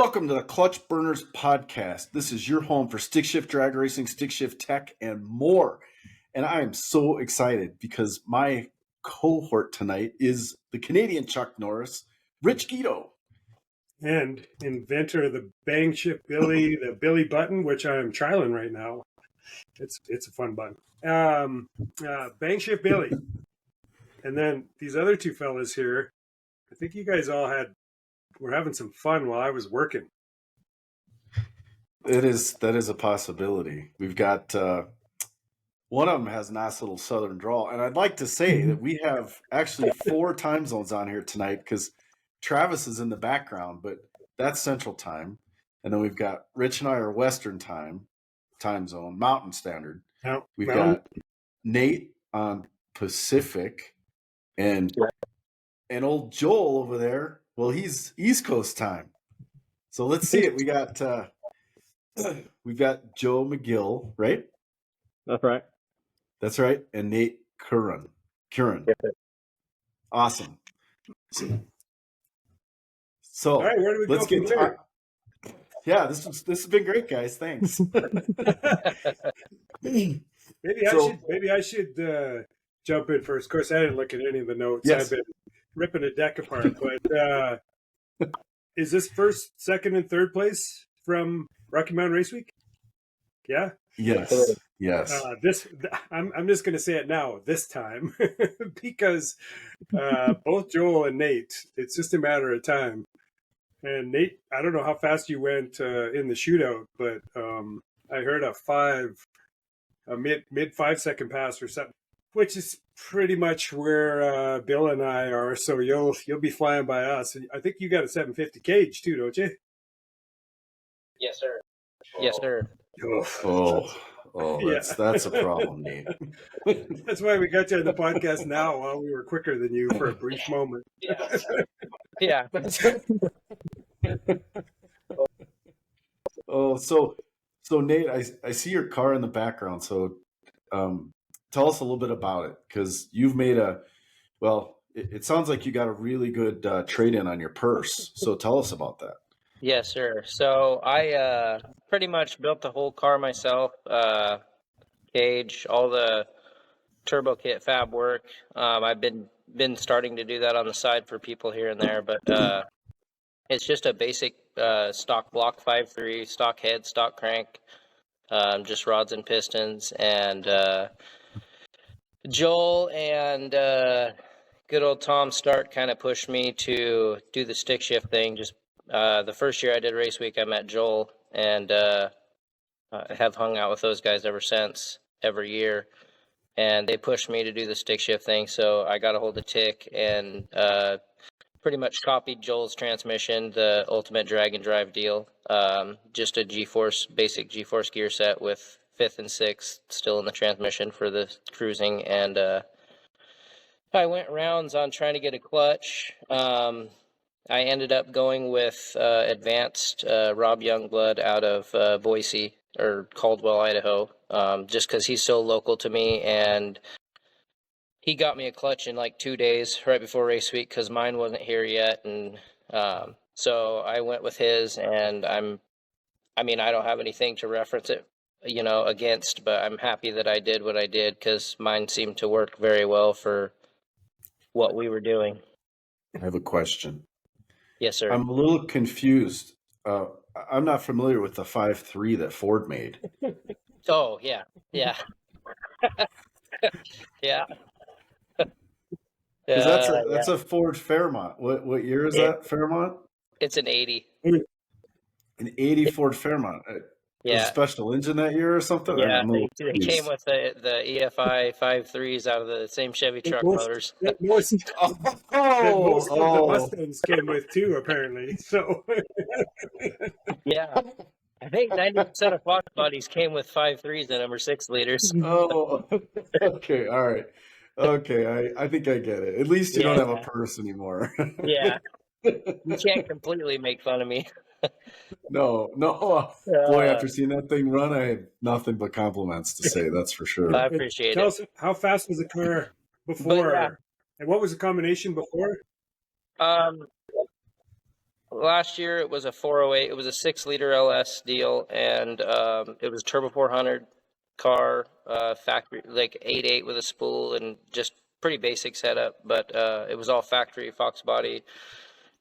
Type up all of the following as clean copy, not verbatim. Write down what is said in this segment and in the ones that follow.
Welcome to the Clutch Burners Podcast. This is your home for stick shift drag racing, stick shift tech, and more. And I am so excited because my cohort tonight is the Canadian Chuck Norris, Rich Guido. And inventor of the Bang Shift Billy, the Billy button, which I'm trialing right now. It's a fun button. Bang Shift Billy. And then these other two fellas here, I think you guys all were having some fun while I was working. That is a possibility. We've got one of them has a nice little southern drawl, and I'd like to say that we have actually 4 time zones on here tonight because Travis is in the background, but that's Central Time, and then we've got Rich and I are Western time zone, Mountain Standard. We've got Nate on Pacific, and old Joel over there. Well, he's East Coast time. So let's see it. We've got Joel Magill, right? That's right. And Nate Curran. Awesome. So all right, where do we let's go get from there? Yeah, this has been great, guys. Thanks. Maybe I should jump in first. Of course, I didn't look at any of the notes. Yes. I've been ripping a deck apart. But is this first, second, and third place from Rocky Mountain Race Week? Yeah. Yes. I'm just going to say it now. This time, because both Joel and Nate, it's just a matter of time. And Nate, I don't know how fast you went in the shootout, but I heard a mid 5 second pass or something, which is pretty much where Bill and I are. So you'll be flying by us. And I think you got a 750 cage too, don't you? Yes, sir. Yes, sir. Yeah. That's a problem, Nate. That's why we got you on the podcast now while we were quicker than you for a brief moment. Yeah. So Nate, I see your car in the background. So tell us a little bit about it, because you've made it sounds like you got a really good trade-in on your purse. So tell us about that. Yes, sir. So I pretty much built the whole car myself, cage, all the turbo kit fab work. I've been starting to do that on the side for people here and there, but it's just a basic stock block 5.3, stock head, stock crank, just rods and pistons. And Joel and good old Tom Stark kind of pushed me to do the stick shift thing. Just the first year I did race week, I met Joel, and I have hung out with those guys ever since, every year. And they pushed me to do the stick shift thing, so I got a hold of Tick and pretty much copied Joel's transmission, the ultimate drag and drive deal. Just a basic G-force gear set with 5th and 6th still in the transmission for the cruising. And I went rounds on trying to get a clutch. I ended up going with advanced Rob Youngblood out of Boise, or Caldwell, Idaho, just because he's so local to me, and he got me a clutch in like 2 days right before race week because mine wasn't here yet. And so I went with his, and I don't have anything to reference it, against, but I'm happy that I did what I did because mine seemed to work very well for what we were doing. I have a question. Yes, sir. I'm a little confused. I'm not familiar with the 5.3 that Ford made. Oh, yeah. Yeah. Yeah. That's a Ford Fairmont. What year is that Fairmont? It's an 80. An 80 Ford Fairmont. Yeah. A special engine that year or something? Yeah, they came with the EFI 5.3s out of the same Chevy truck motors. Most of the Mustangs came with too, apparently. So yeah, I think 90% of Fox bodies came with 5.3s in them, or 6 liters. Oh, okay, all right. Okay, I think I get it. At least you don't have a purse anymore. Yeah, you can't completely make fun of me. No. Boy, after seeing that thing run, I have nothing but compliments to say. That's for sure. I appreciate it. Tell us, how fast was the car before? And what was the combination before? last year it was a 408. It was a 6-liter LS deal, and it was turbo 400 car, factory, like 8.8 with a spool and just pretty basic setup. But it was all factory Fox body,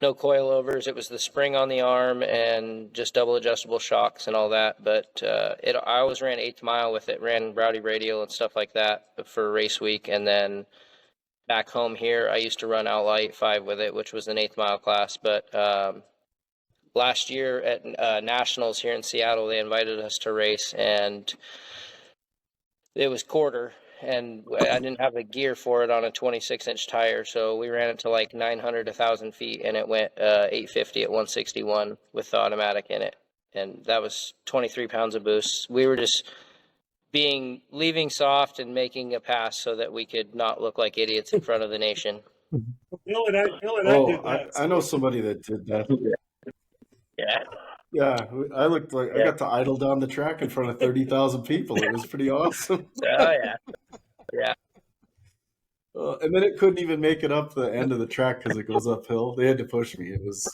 no coilovers. It was the spring on the arm and just double adjustable shocks and all that. But I always ran 8th mile with it, ran rowdy radial and stuff like that for race week. And then back home here, I used to run Outlaw 8.5 with it, which was an 8th mile class. But last year at Nationals here in Seattle, they invited us to race, and it was quarter, and I didn't have the gear for it on a 26-inch tire, so we ran it to like 900, 1,000 feet, and it went 850 at 161 with the automatic in it, and that was 23 pounds of boost. We were just leaving soft and making a pass so that we could not look like idiots in front of the nation. Bill and I did that. I know somebody that did that. Yeah. Yeah, I looked like I got to idle down the track in front of 30,000 people. It was pretty awesome. Oh, yeah. Yeah. And then it couldn't even make it up the end of the track because it goes uphill. They had to push me. It was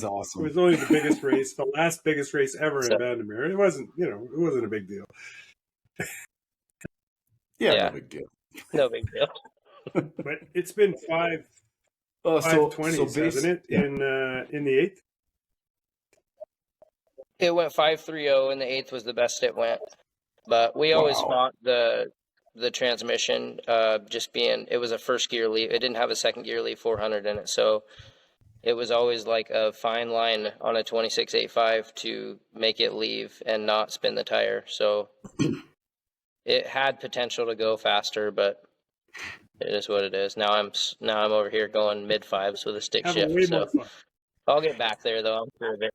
awesome. It was only the biggest race, the last biggest race ever in Vandermeer. It wasn't a big deal. Yeah, no big deal. No big deal. But it's been 520s, hasn't it? Yeah. In the 8th? It went 5.30, and the 8th was the best it went. But we always fought the transmission, it was a first gear leaf. It didn't have a second gear leaf 400 in it, so it was always like a fine line on a 26.85 to make it leave and not spin the tire. So it had potential to go faster, but it is what it is. Now I'm over here going mid-5s with a stick shift. So I'll get back there though. I'm sure of it.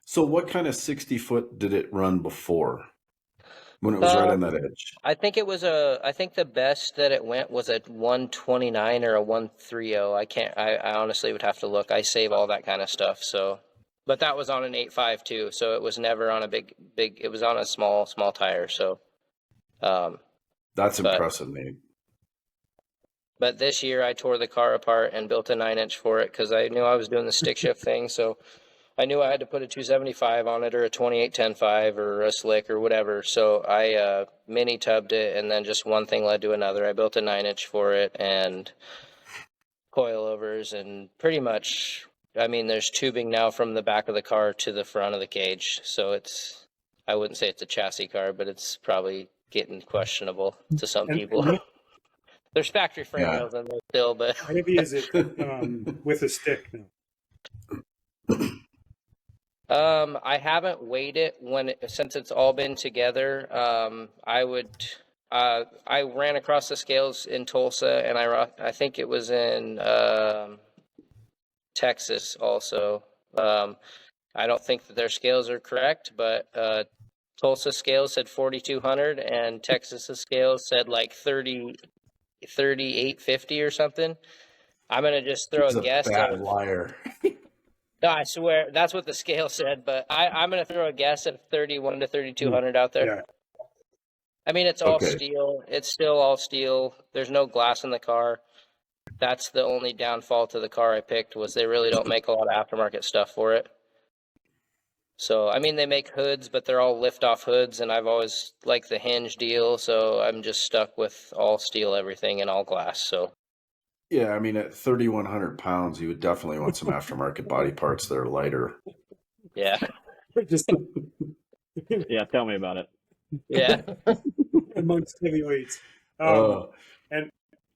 So what kind of 60-foot did it run before, when it was right on that edge? I think the best that it went was a 129 or a 130. I honestly would have to look. I save all that kind of stuff. So, but that was on an 8.5 too. So it was never on a big, it was on a small tire. So, that's impressive, Nate. But this year I tore the car apart and built a 9-inch for it because I knew I was doing the stick shift thing. So I knew I had to put a 275 on it or a 28-10.5 or a slick or whatever. So I mini tubbed it, and then just one thing led to another. I built a 9-inch for it and coilovers, and pretty much, I mean, there's tubing now from the back of the car to the front of the cage. So I wouldn't say it's a chassis car, but it's probably getting questionable to some people. There's factory frame rails in there still, but how heavy is it with a stick now? I haven't weighed it since it's all been together. I ran across the scales in Tulsa, and I think it was in Texas also. I don't think that their scales are correct, but Tulsa scales said 4,200, and Texas's scales said like 3850 or something. I'm gonna just throw a guess. Bad liar. No, I swear that's what the scale said, but I'm going to throw a guess at 31 to 3,200 out there. Yeah. I mean, it's all steel. It's still all steel. There's no glass in the car. That's the only downfall to the car I picked, was they really don't make a lot of aftermarket stuff for it. So, I mean, they make hoods, but they're all lift-off hoods, and I've always liked the hinge deal, so I'm just stuck with all steel everything and all glass, so. Yeah, I mean, at 3,100 pounds, you would definitely want some aftermarket body parts that are lighter. Yeah. Yeah, tell me about it. Yeah. Amongst heavyweights. And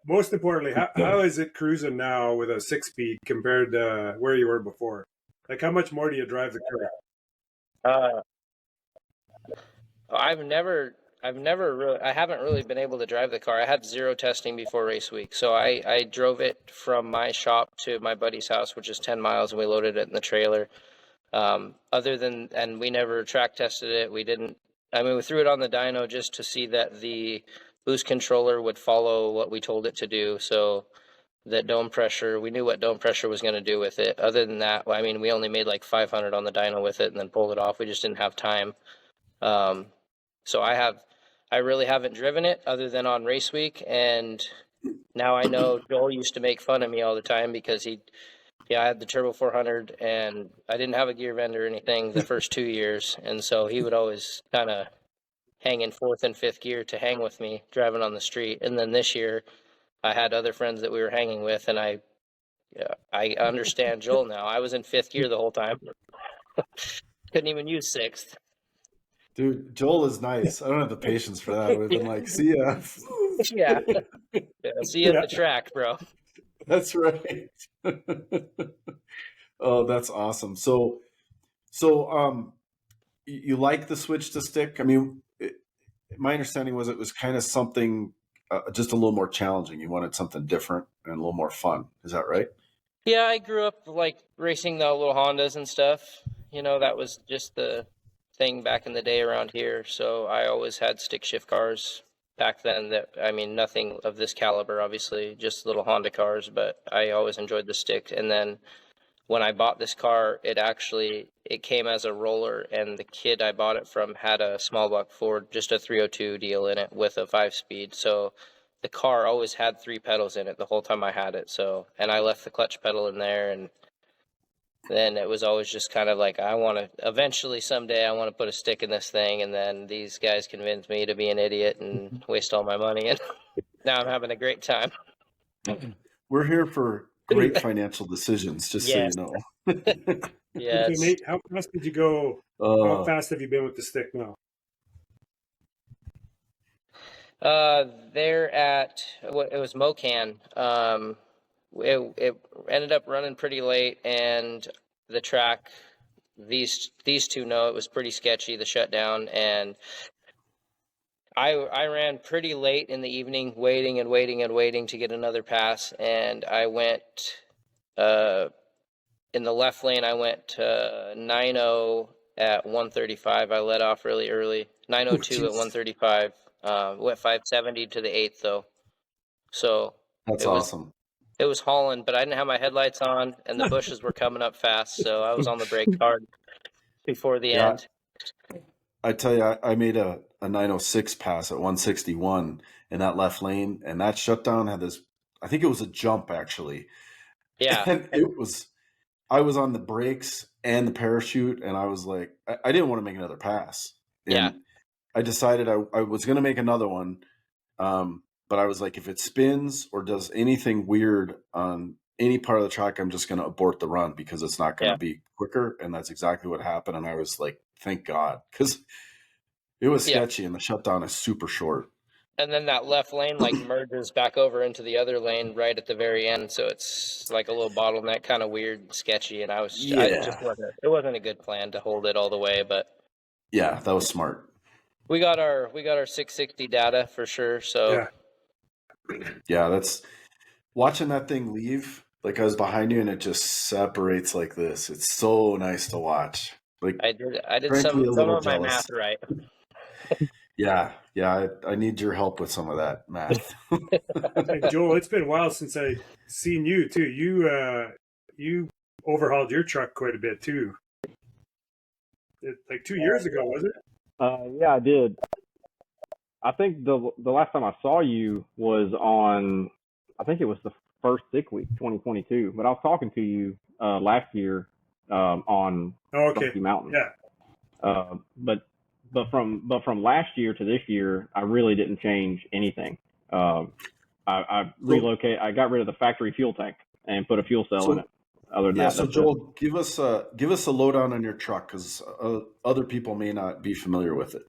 most importantly, how is it cruising now with a 6-speed compared to where you were before? Like, how much more do you drive the car? I haven't really been able to drive the car. I had 0 testing before race week. So I drove it from my shop to my buddy's house, which is 10 miles, and we loaded it in the trailer. And we never track tested it. We threw it on the dyno just to see that the boost controller would follow what we told it to do. So that dome pressure, we knew what dome pressure was going to do with it. Other than that, I mean, we only made like 500 on the dyno with it and then pulled it off. We just didn't have time. So I really haven't driven it other than on race week, and now I know Joel used to make fun of me all the time because Yeah, I had the Turbo 400, and I didn't have a gear vent or anything the first 2 years, and so he would always kind of hang in fourth and fifth gear to hang with me driving on the street. And then this year, I had other friends that we were hanging with, and I understand Joel now. I was in fifth gear the whole time. Couldn't even use sixth. Dude, Joel is nice. I don't have the patience for that. I would have been like, see ya. Yeah. See you at the track, bro. That's right. Oh, that's awesome. So you like the switch to stick? I mean, my understanding was it was kind of something just a little more challenging. You wanted something different and a little more fun. Is that right? Yeah, I grew up like racing the little Hondas and stuff. You know, that was just the thing back in the day around here. So I always had stick shift cars back then. I mean, nothing of this caliber, obviously, just little Honda cars, but I always enjoyed the stick. And then when I bought this car, it came as a roller, and the kid I bought it from had a small block Ford, just a 302 deal in it with a 5-speed. So the car always had 3 pedals in it the whole time I had it. So, and I left the clutch pedal in there, and then it was always just kind of like, eventually someday I want to put a stick in this thing. And then these guys convinced me to be an idiot and waste all my money. And now I'm having a great time. We're here for great financial decisions, just Yes. so you know. Okay, Yes. Nate, how fast did you go? How fast have you been with the stick now? They're at it was Mocan. It ended up running pretty late, and the track, these two know it was pretty sketchy, the shutdown, and I ran pretty late in the evening, waiting and waiting and waiting to get another pass, and I went in the left lane. I went 9.0 at 135. I let off really early. 9:02 at 135. Went 570 to the 8th though. So That's awesome. It was hauling, but I didn't have my headlights on, and the bushes were coming up fast, so I was on the brake hard before the end. I tell you, I made a 906 pass at 161 in that left lane, and that shutdown had this. I think it was a jump actually. Yeah, and I was on the brakes and the parachute, and I was like, I didn't want to make another pass. And yeah. I decided I was going to make another one. But I was like, if it spins or does anything weird on any part of the track, I'm just going to abort the run because it's not going to be quicker. And that's exactly what happened. And I was like, thank God, because it was sketchy and the shutdown is super short. And then that left lane like merges back over into the other lane right at the very end. So it's like a little bottleneck, kind of weird and sketchy. And it wasn't a good plan to hold it all the way, but yeah, that was smart. We got our 660 data for sure. So yeah, that's watching that thing leave. Like I was behind you and it just separates like this. It's so nice to watch. Like I did some of my math right. Yeah, I need your help with some of that math. Hey, Joel, it's been a while since I seen you too. You overhauled your truck quite a bit too. Like 2 years ago, was it? Yeah, I did. I think the last time I saw you was on, I think it was the first sick week, 2022. But I was talking to you last year on Rocky Mountain. Yeah. But from last year to this year, I really didn't change anything. I relocated. I got rid of the factory fuel tank and put a fuel cell in it. Other than that, so Joel, give us a lowdown on your truck because other people may not be familiar with it.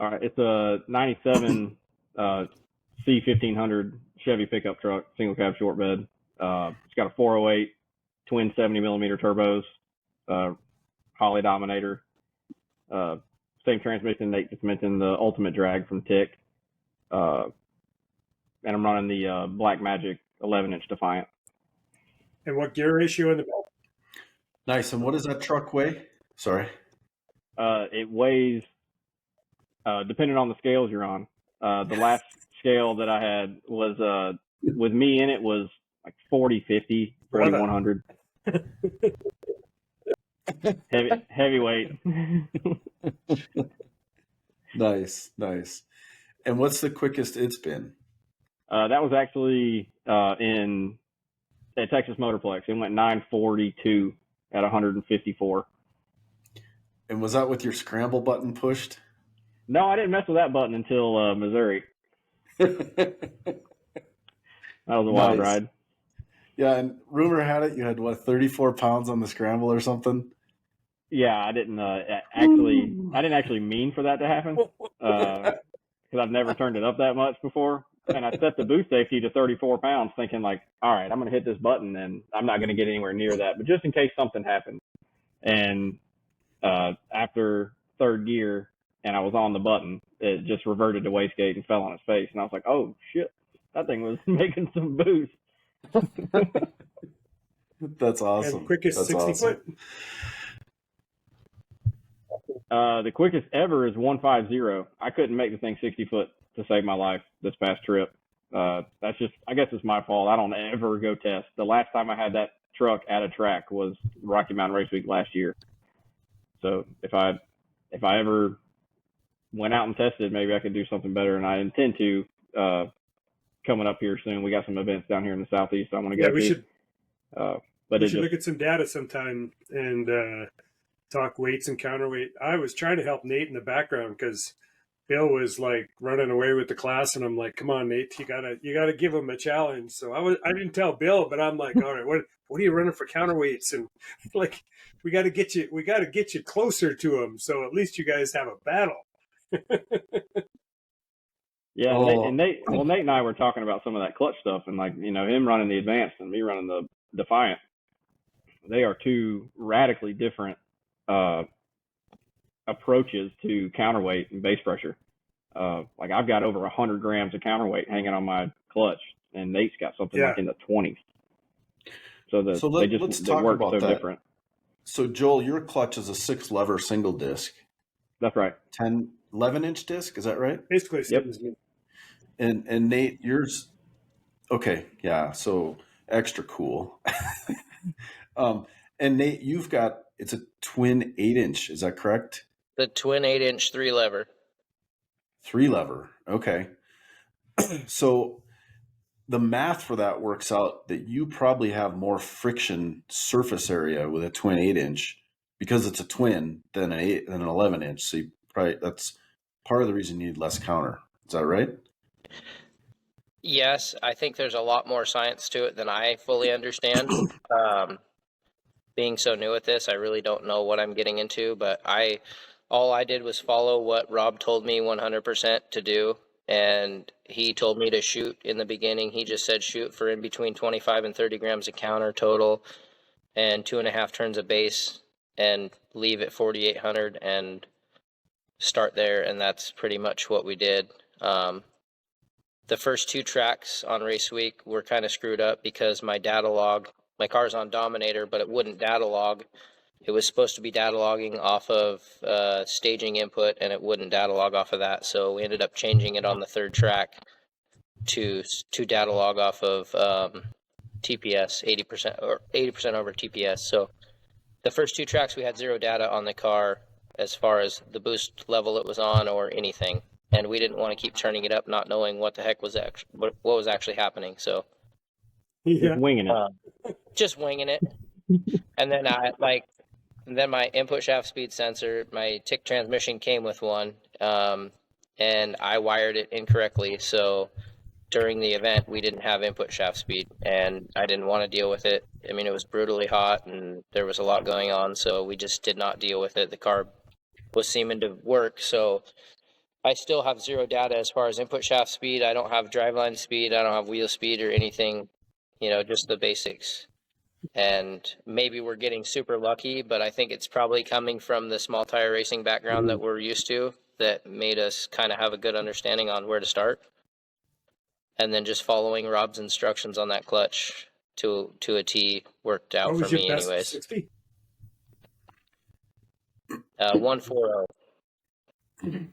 All right, it's a '97 C1500 Chevy pickup truck, single cab short bed. It's got a 408 twin 70 millimeter turbos, Holly Dominator. Same transmission Nate just mentioned, the Ultimate Drag from Tick. And I'm running the Black Magic 11-inch Defiant. And what gear ratio in the back? Nice. And what does that truck weigh? Sorry. It weighs, depending on the scales you're on. The last scale that I had was, with me in it, was like 4050, 4100. Heavyweight. Nice. And what's the quickest it's been? That was actually in at Texas Motorplex. It went 942 at 154. And was that with your scramble button pushed? No, I didn't mess with that button until Missouri. That was a wild Nice. ride. Yeah, and rumor had it you had, what, 34 pounds on the scramble or something? Yeah, I didn't actually mean for that to happen because I've never turned it up that much before. And I set the boost safety to 34 pounds thinking like, all right, I'm going to hit this button and I'm not going to get anywhere near that. But just in case something happened. And after third gear and I was on the button, it just reverted to wastegate and fell on its face. And I was like, oh, shit, that thing was making some boost. That's awesome. And quickest That's 60 awesome. foot. The quickest ever is 150. I couldn't make the thing 60 foot to save my life this past trip. That's just, I guess it's my fault. I don't ever go test. The last time I had that truck at a track was Rocky Mountain Race Week last year. So if I ever went out and tested, maybe I could do something better. And I intend to coming up here soon. We got some events down here in the Southeast I want to go to. We should Just, look at some data sometime and talk weights and counterweight. I was trying to help Nate in the background because Bill was like running away with the class, and I'm like, "Come on, Nate, you gotta give him a challenge." So I didn't tell Bill, but I'm like, "All right, what are you running for counterweights?" And like, we got to get you closer to him, so at least you guys have a battle. yeah, Oh. Nate and I were talking about some of that clutch stuff, and like, him running the Advanced and me running the Defiant. They are two radically different approaches to counterweight and base pressure. Like I've got over 100 grams of counterweight hanging on my clutch, and Nate's got something like in the 20s. So let's talk work about so that. different. So Joel, your clutch is a 6-lever single disc. That's right. 11-inch disc, is that right? Basically, same as me. And Nate, yours, okay, yeah, so extra cool. And Nate, it's a twin 8-inch, is that correct? The twin 8-inch 3-lever. 3-lever, okay. So the math for that works out that you probably have more friction surface area with a twin 8-inch because it's a twin than an 11-inch. So that's part of the reason you need less counter. Is that right? Yes, I think there's a lot more science to it than I fully understand. Being so new at this, I really don't know what I'm getting into, but all I did was follow what Rob told me 100% to do, and he told me to shoot in the beginning. He just said shoot for in between 25 and 30 grams of counter total and 2.5 turns of base and leave at 4,800 and start there, and that's pretty much what we did. The first 2 tracks on race week were kind of screwed up because my car's on Dominator, but it wouldn't data log. It was supposed to be data logging off of staging input, and it wouldn't data log off of that. So we ended up changing it on the 3rd track to data log off of TPS, 80% over TPS. So the first 2 tracks we had 0 data on the car as far as the boost level it was on or anything, and we didn't want to keep turning it up, not knowing what the heck was what was actually happening. So Yeah. Winging it. just winging it. And then my input shaft speed sensor, my TIC transmission came with one, and I wired it incorrectly. So during the event, we didn't have input shaft speed, and I didn't want to deal with it. I mean, it was brutally hot, and there was a lot going on, so we just did not deal with it. The car was seeming to work, so I still have 0 data as far as input shaft speed. I don't have driveline speed. I don't have wheel speed or anything, just the basics. And maybe we're getting super lucky, but I think it's probably coming from the small tire racing background that we're used to that made us kind of have a good understanding on where to start. And then just following Rob's instructions on that clutch to a T worked out for me anyways. 60? 140.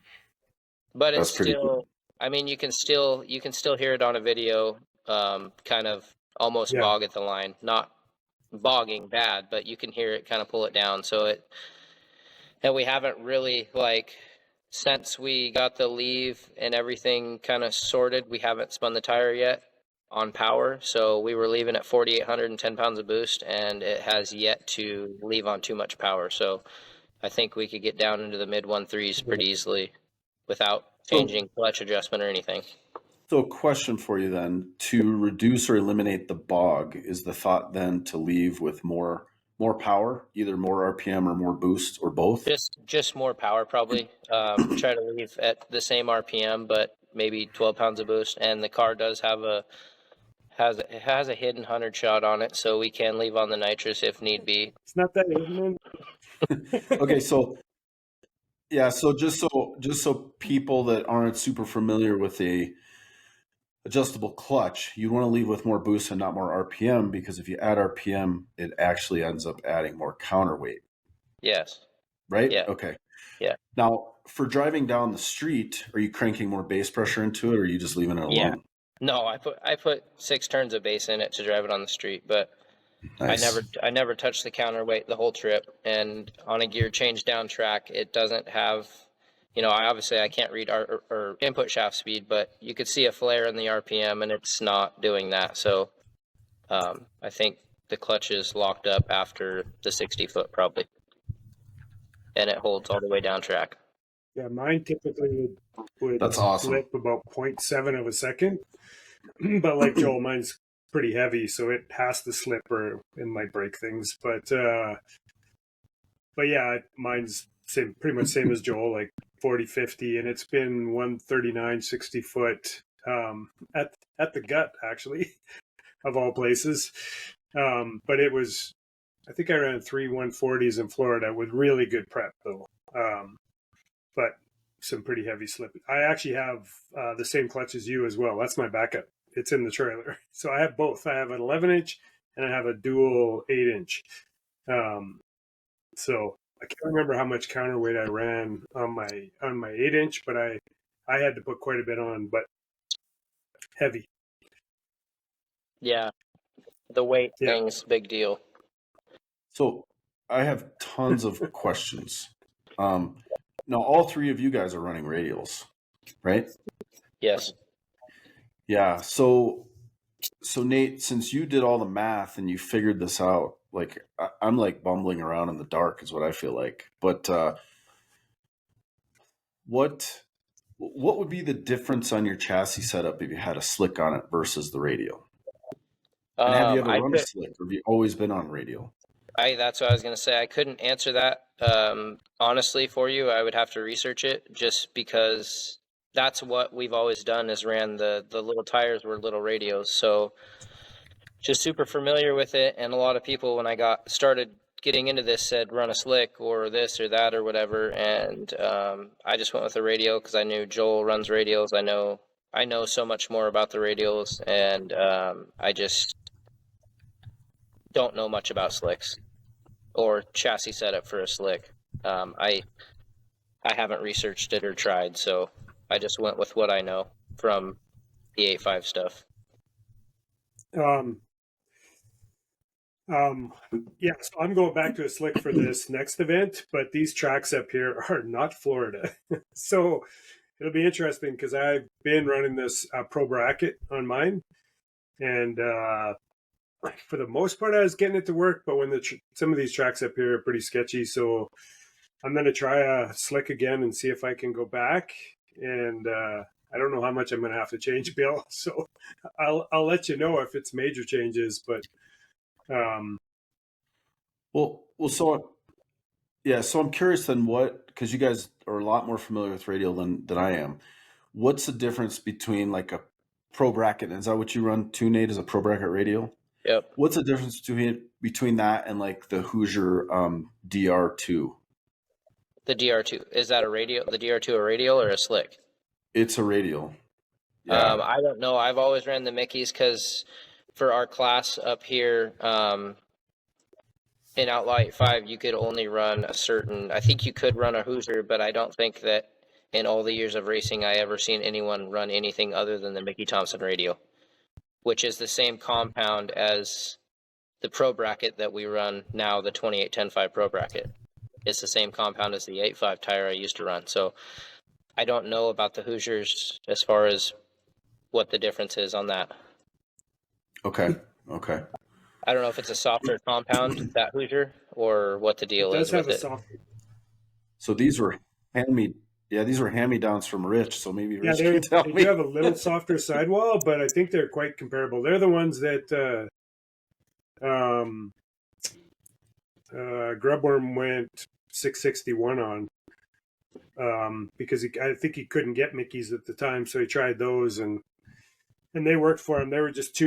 But That's it's pretty still cool. I mean, you can still hear it on a video, kind of almost bog at the line, not bogging bad, but you can hear it kind of pull it down. And we haven't really, since we got the leave and everything kind of sorted, we haven't spun the tire yet. on power. So we were leaving at 4,810 pounds of boost, and it has yet to leave on too much power. So I think we could get down into the mid 1.3s pretty easily without changing clutch adjustment or anything. So, a question for you then: to reduce or eliminate the bog, is the thought then to leave with more power, either more RPM or more boost, or both? Just more power, probably. Try to leave at the same RPM, but maybe 12 pounds of boost. And the car does have it has a hidden 100 shot on it, so we can leave on the nitrous if need be. It's not that hidden. Okay, so yeah, so just so people that aren't super familiar with a adjustable clutch, you want to leave with more boost and not more RPM, because if you add RPM, it actually ends up adding more counterweight. Yes. Right? Yeah. Okay. Yeah. Now, for driving down the street, are you cranking more base pressure into it, or are you just leaving it alone? Yeah. No, I put 6 turns of base in it to drive it on the street, but Nice. I never touched the counterweight the whole trip. And on a gear change down track, it doesn't have, I can't read or input shaft speed, but you could see a flare in the RPM, and it's not doing that. So I think the clutch is locked up after the 60 foot probably, and it holds all the way down track. Yeah, mine typically would That's awesome. slip about 0.7 of a second. But like Joel, mine's pretty heavy, so it has to slip or it might break things. But yeah, mine's pretty much same as Joel, like 40, 50, and it's been 139, 60 foot at the gut, actually, of all places. But it was, I think I ran 3 140s in Florida with really good prep, though. But some pretty heavy slip. I actually have the same clutch as you as well. That's my backup. It's in the trailer. So I have both. I have an 11-inch and I have a dual 8-inch. So I can't remember how much counterweight I ran on my 8-inch, but I had to put quite a bit on, but heavy. Yeah, the weight thing's big deal. So I have tons of questions. Now, all three of you guys are running radials, right? Yes. Yeah. So Nate, since you did all the math and you figured this out, like I'm like bumbling around in the dark is what I feel like. But what would be the difference on your chassis setup if you had a slick on it versus the radial? And have you ever run a slick, or have you always been on radial? That's what I was going to say. I couldn't answer that honestly for you. I would have to research it, just because that's what we've always done, is ran the little tires were little radios. So just super familiar with it. And a lot of people, when I started getting into this, said run a slick or this or that or whatever. And I just went with the radial because I knew Joel runs radials. I know so much more about the radials, and I just don't know much about slicks or chassis setup for a slick. I haven't researched it or tried, so I just went with what I know from the 8.5 stuff. Yeah, so I'm going back to a slick for this next event, but these tracks up here are not Florida. So it'll be interesting because I've been running this pro bracket on mine, and for the most part I was getting it to work, but when some of these tracks up here are pretty sketchy, so I'm going to try a slick again and see if I can go back. And I don't know how much I'm going to have to change, Bill, so I'll let you know if it's major changes. But so I'm curious then, because you guys are a lot more familiar with radial than I am. What's the difference between like a pro bracket? Is that what you run too, Nate, as a pro bracket radial? Yep. What's the difference between that and like the Hoosier DR2? The DR2, is that a radial? The DR2 a radial or a slick? It's a radial. Yeah. I don't know. I've always ran the Mickeys because for our class up here in Outlaw 8.5, you could only run I think you could run a Hoosier, but I don't think that in all the years of racing I ever seen anyone run anything other than the Mickey Thompson radial, which is the same compound as the pro bracket that we run now, the 28-10-5 pro bracket. It's the same compound as the 8.5 tire I used to run. So I don't know about the Hoosiers as far as what the difference is on that. Okay. Okay. I don't know if it's a softer compound, that Hoosier, or what the It deal does is have with a it. soft. So these were hand-me-downs from Rich. So maybe Yeah, Rich can tell they me. do have a little softer sidewall, but I think they're quite comparable. They're the ones that Grubworm went 661 on because I think he couldn't get Mickey's at the time, so he tried those and they worked for him. They were just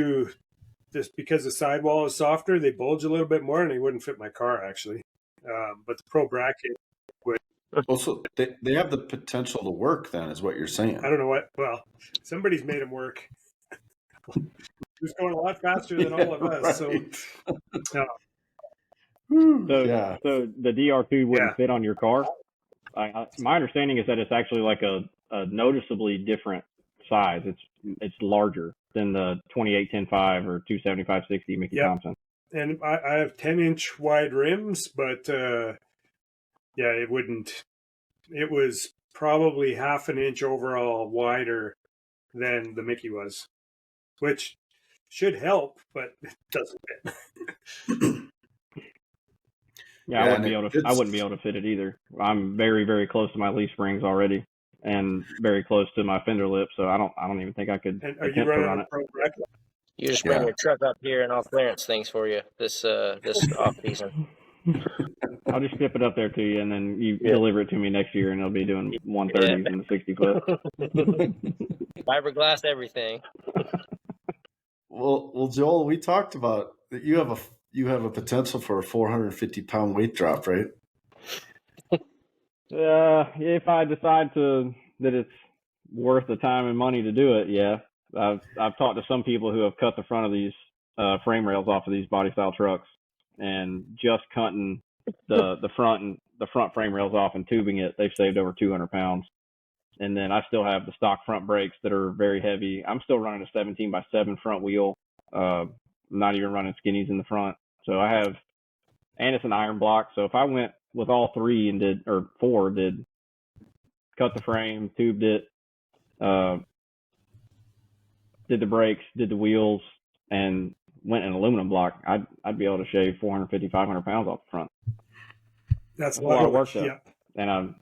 because the sidewall is softer, they bulge a little bit more, and they wouldn't fit my car actually. But the Pro bracket would. Also, they have the potential to work. Then is what you're saying. I don't know what. Well, somebody's made them work. He was going a lot faster than all of us. Right. So, So, Yeah. so the DR2 wouldn't Yeah. fit on your car. My understanding is that it's actually like a noticeably different size. It's larger than the 28-10-5 or 275-60 Mickey Yep. Thompson. and I have 10-inch wide rims, but yeah, it wouldn't. It was probably half an inch overall wider than the Mickey was, which should help, but it doesn't fit. Yeah, I and wouldn't be able to fit it either. I'm very, very close to my leaf springs already, and very close to my fender lip, so I don't even think I could And are you attempt to running run a it. Pro bracket? You just bring Yeah. your truck up here and I'll clearance things for you this off season. I'll just ship it up there to you, and then you Yeah. deliver it to me next year, and it'll be doing 130s in the 60 foot. Fiberglass, everything. Well, Joel, we talked about that you have a potential for a 450-pound weight drop, right? If I decide that it's worth the time and money to do it, yeah. I've talked to some people who have cut the front of these frame rails off of these body style trucks, and just cutting the front frame rails off and tubing it, they've saved over 200 pounds. And then I still have the stock front brakes that are very heavy. I'm still running a 17x7 front wheel. Not even running skinnies in the front. So I have, and it's an iron block. So if I went with all three and did cut the frame, tubed it, did the brakes, did the wheels, and went an aluminum block, I'd be able to shave 450, 500 pounds off the front. That's a lot of work, though. Yeah. And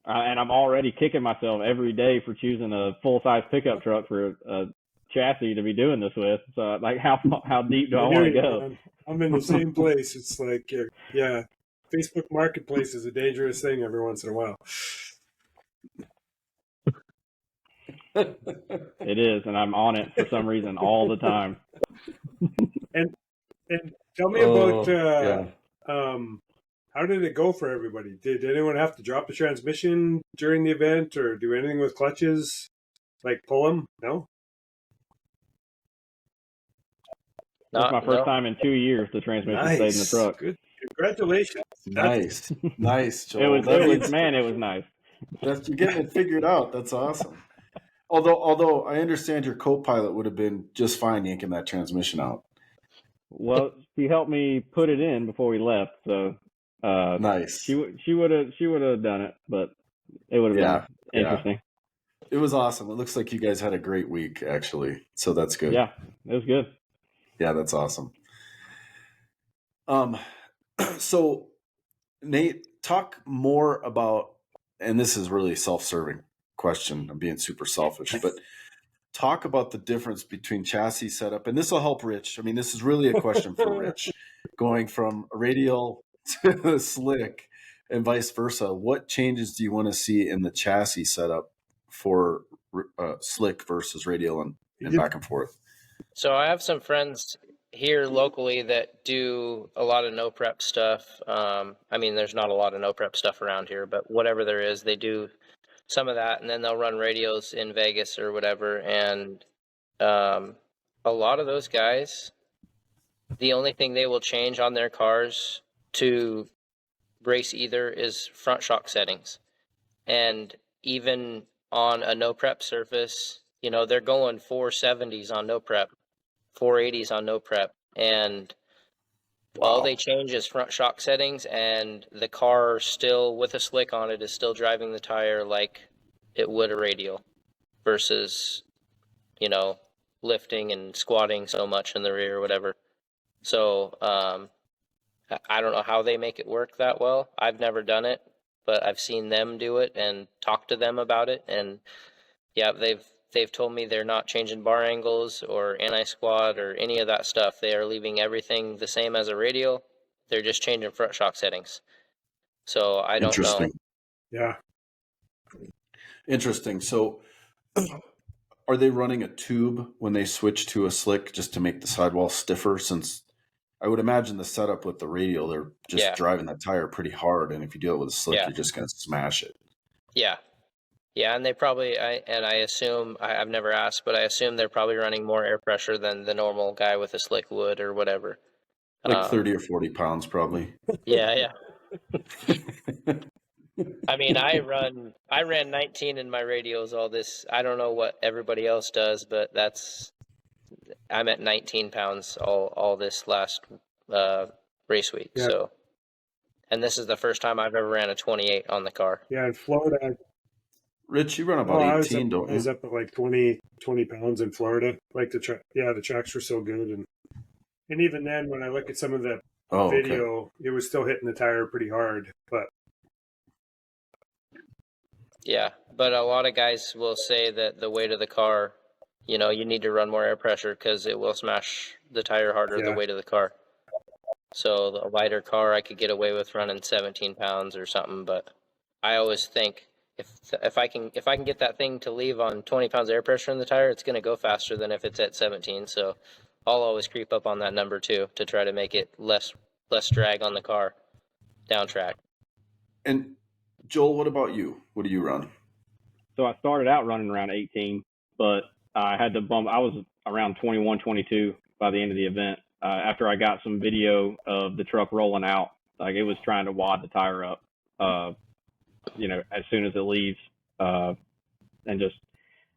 I'm already kicking myself every day for choosing a full size pickup truck for a chassis to be doing this with. So, like, how deep do I want to go? Man. I'm in the same place. It's like, yeah, Facebook Marketplace is a dangerous thing every once in a while. It is, and I'm on it for some reason all the time. And tell me about how did it go for everybody? Did anyone have to drop the transmission during the event or do anything with clutches, like pull them? No. It's my first time in 2 years the transmission stayed in the truck. Good. Congratulations. Nice, Joel. It was nice. You're getting it figured out. That's awesome. Although I understand your co-pilot would have been just fine yanking that transmission out. Well, she helped me put it in before we left, so nice. She would have done it, but it would have been interesting. It was awesome. It looks like you guys had a great week, actually. So that's good. Yeah, it was good. Yeah, that's awesome. So Nate, talk more about, and this is really a self-serving question. I'm being super selfish, but talk about the difference between chassis setup, and this will help Rich. I mean, this is really a question for Rich, going from a radial to a slick and vice versa. What changes do you want to see in the chassis setup for slick versus radial and back and forth? So I have some friends here locally that do a lot of no prep stuff. I mean, there's not a lot of no prep stuff around here, but whatever there is, they do some of that, and then they'll run radios in Vegas or whatever. And a lot of those guys, the only thing they will change on their cars to race either is front shock settings. And even on a no prep surface, you know, they're going 470s on no prep, 480s on no prep, and all they change is front shock settings, and the car still, with a slick on it, is still driving the tire like it would a radial versus, you know, lifting and squatting so much in the rear or whatever. So I don't know how they make it work that well. I've never done it, but I've seen them do it and talk to them about it. And yeah, they've told me they're not changing bar angles or anti-squat or any of that stuff. They are leaving everything the same as a radial. They're just changing front shock settings. So I don't know. Interesting. Yeah. Interesting. So are they running a tube when they switch to a slick just to make the sidewall stiffer? Since I would imagine the setup with the radial, they're just driving that tire pretty hard. And if you do it with a slick, you're just going to smash it. Yeah. Yeah, and they probably, I assume, I've never asked, but I assume they're probably running more air pressure than the normal guy with a slick wood or whatever. Like 30 or 40 pounds, probably. Yeah. I mean, I ran 19 in my radials all this. I don't know what everybody else does, but I'm at 19 pounds all this last race week. Yeah. So, and this is the first time I've ever ran a 28 on the car. Yeah, in Florida. Rich, you run about 18, don't you? I was up at like 20 pounds in Florida. Like the tracks were so good, and even then, when I look at some of the video, it was still hitting the tire pretty hard. But yeah, but a lot of guys will say that the weight of the car, you need to run more air pressure because it will smash the tire harder, the weight of the car. So the lighter car, I could get away with running 17 pounds or something, but I always think if I can get that thing to leave on 20 pounds of air pressure in the tire, it's going to go faster than if it's at 17. So I'll always creep up on that number too to try to make it less drag on the car down track. And Joel, what about you? What do you run? So I started out running around 18, but I had to bump. I was around 21, 22 by the end of the event. After I got some video of the truck rolling out, like it was trying to wad the tire up, as soon as it leaves, and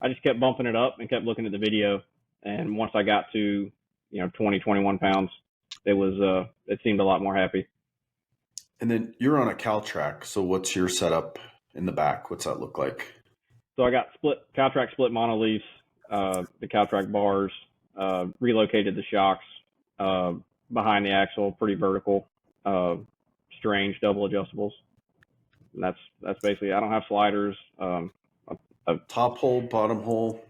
I just kept bumping it up and kept looking at the video. And once I got to, 20, 21 pounds, it seemed a lot more happy. And then you're on a Caltrack. So what's your setup in the back? What's that look like? So I got Caltrack split monoleafs, the Caltrack bars, relocated the shocks, behind the axle, pretty vertical, strange double adjustables. And that's basically, I don't have sliders. Top hole, bottom hole.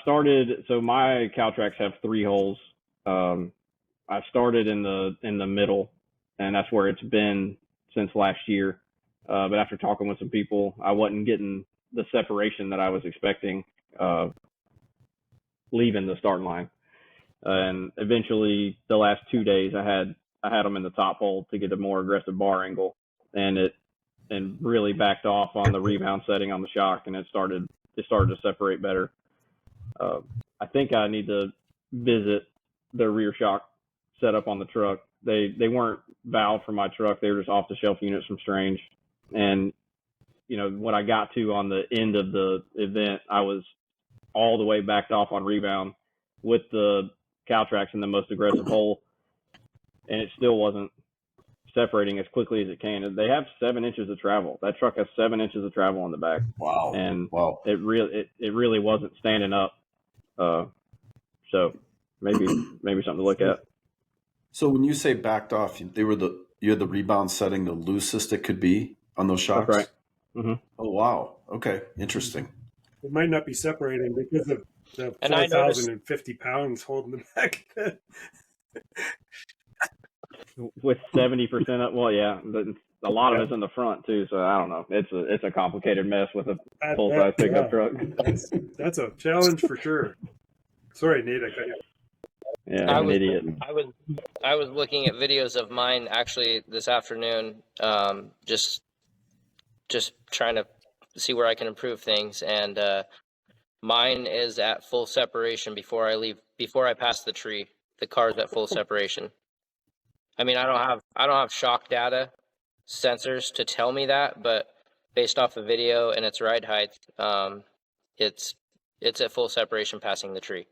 So my Caltracks have 3 holes. I started in the middle, and that's where it's been since last year. But after talking with some people, I wasn't getting the separation that I was expecting, leaving the starting line. And eventually the last 2 days I had them in the top hole to get a more aggressive bar angle, and really backed off on the rebound setting on the shock, and it started to separate better. I think I need to visit the rear shock setup on the truck. They weren't valved for my truck. They were just off the shelf units from Strange. And, when I got to on the end of the event, I was all the way backed off on rebound with the Caltrax in the most aggressive hole, and it still wasn't separating as quickly as it can. They have 7 inches of travel. That truck has 7 inches of travel on the back. Wow. And it really wasn't standing up. So maybe something to look at. So when you say backed off, you had the rebound setting the loosest it could be on those shocks? That's right. Mm-hmm. Oh, wow. Okay. Interesting. It might not be separating because of the 4,050 pounds holding the back. With 70% up, well, yeah, but a lot of it's in the front too. So I don't know. It's a complicated mess with a full size pickup truck. That's a challenge for sure. Sorry, Nate, I cut you. Yeah, I'm an idiot. I was looking at videos of mine actually this afternoon, just trying to see where I can improve things, and mine is at full separation before I pass the tree. The car's at full separation. I mean, I don't have shock data sensors to tell me that, but based off the video and its ride height, it's at full separation passing the tree.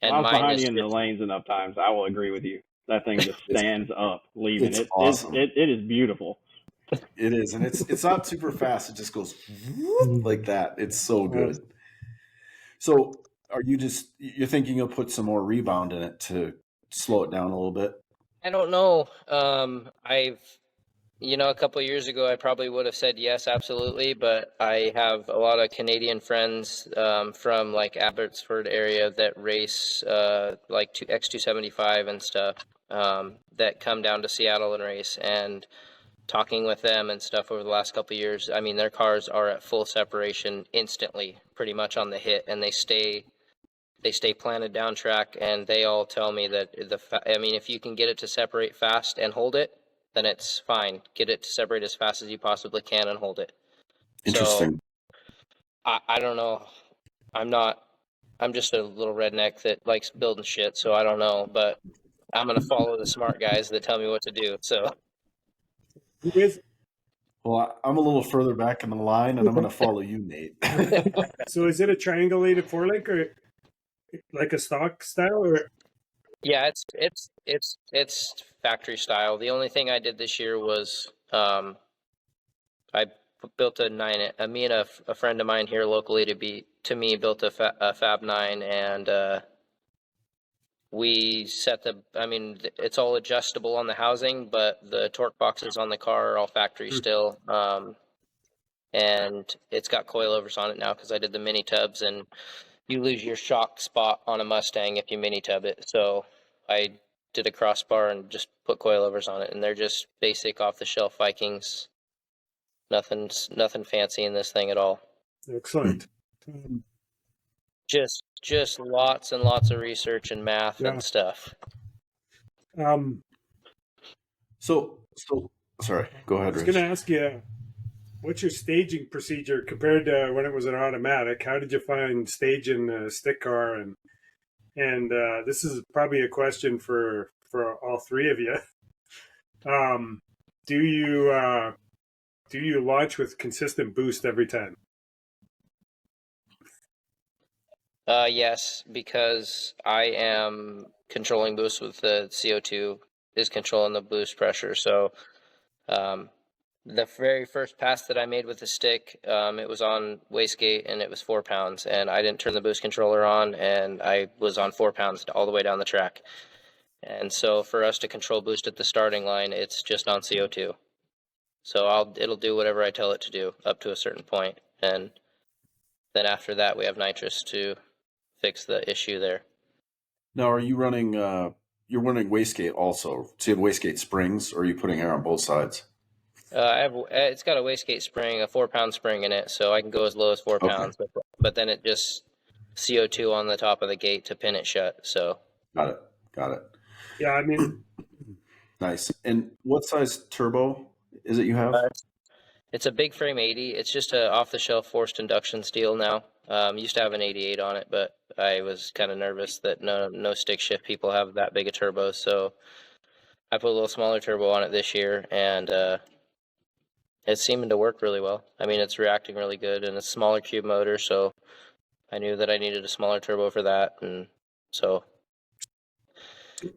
And I was behind you in the lanes enough times. I will agree with you. That thing just stands up, leaving. It's awesome. It is beautiful. It is, and it's not super fast. It just goes like that. It's so good. So you're thinking you'll put some more rebound in it to slow it down a little bit? I don't know. A couple of years ago, I probably would have said yes, absolutely. But I have a lot of Canadian friends from like Abbotsford area that race like X275 and stuff that come down to Seattle and race. And talking with them and stuff over the last couple of years, I mean, their cars are at full separation instantly, pretty much on the hit, and they stay planted down track. And they all tell me that if you can get it to separate fast and hold it, then it's fine. Get it to separate as fast as you possibly can and hold it. Interesting. So, I don't know. I'm just a little redneck that likes building shit, so I don't know. But I'm going to follow the smart guys that tell me what to do. So, Who is? Well, I'm a little further back in the line, and I'm going to follow you, Nate. So is it a triangulated forelink or like a stock style or? yeah, it's factory style. The only thing I did this year was I built a 9. Me and a friend of mine here locally built a Fab 9, and we set it's all adjustable on the housing, but the torque boxes on the car are all factory still. And it's got coilovers on it now because I did the mini tubs, and you lose your shock spot on a Mustang if you mini tub it. So I did a crossbar and just put coilovers on it, and they're just basic off the shelf Vikings. Nothing fancy in this thing at all. Excellent. Just lots and lots of research and math and stuff. So sorry, go ahead, I was Rich. going to ask you, what's your staging procedure compared to when it was an automatic? How did you find staging a stick car? And this is probably a question for all three of you. Do you launch with consistent boost every time? Yes, because I am controlling boost with the CO2 is controlling the boost pressure. So the very first pass that I made with the stick, it was on wastegate and it was 4 pounds, and I didn't turn the boost controller on, and I was on 4 pounds all the way down the track. And so for us to control boost at the starting line, it's just on CO2. So it'll do whatever I tell it to do up to a certain point, and then after that we have nitrous to fix the issue there. Now, are you running? You're running wastegate also. So you have wastegate springs, or are you putting air on both sides? It's got a wastegate spring, a 4 pound spring in it, so I can go as low as 4 pounds. But then it just CO2 on the top of the gate to pin it shut. So got it. Yeah, I mean, nice. And what size turbo is it you have? It's a big frame 80. It's just a off-the-shelf forced induction steel now. Used to have an 88 on it, but I was kind of nervous that no stick shift people have that big a turbo, so I put a little smaller turbo on it this year, and it's seeming to work really well. I mean, it's reacting really good, and it's a smaller cube motor, so I knew that I needed a smaller turbo for that, and so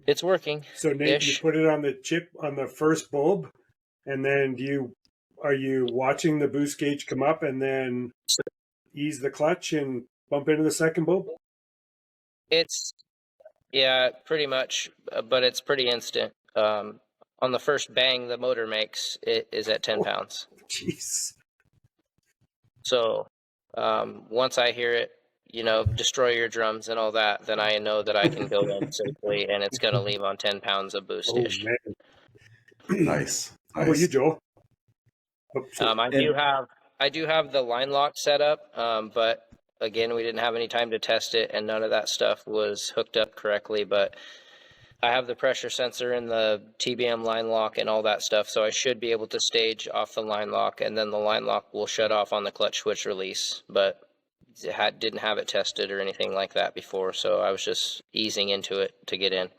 it's working. So Nate, you put it on the chip on the first bulb, and then are you watching the boost gauge come up and then ease the clutch and bump into the second bulb? Yeah, pretty much, but it's pretty instant. On the first bang the motor makes, it is at 10 pounds. Jeez. So once I hear it, destroy your drums and all that, then I know that I can go in safely, and it's going to leave on 10 pounds of boost-ish. Oh, Nice. How about you, Joel? I do have the line lock set up, but again, we didn't have any time to test it, and none of that stuff was hooked up correctly. But I have the pressure sensor in the TBM line lock and all that stuff, so I should be able to stage off the line lock, and then the line lock will shut off on the clutch switch release. But didn't have it tested or anything like that before, so I was just easing into it to get in.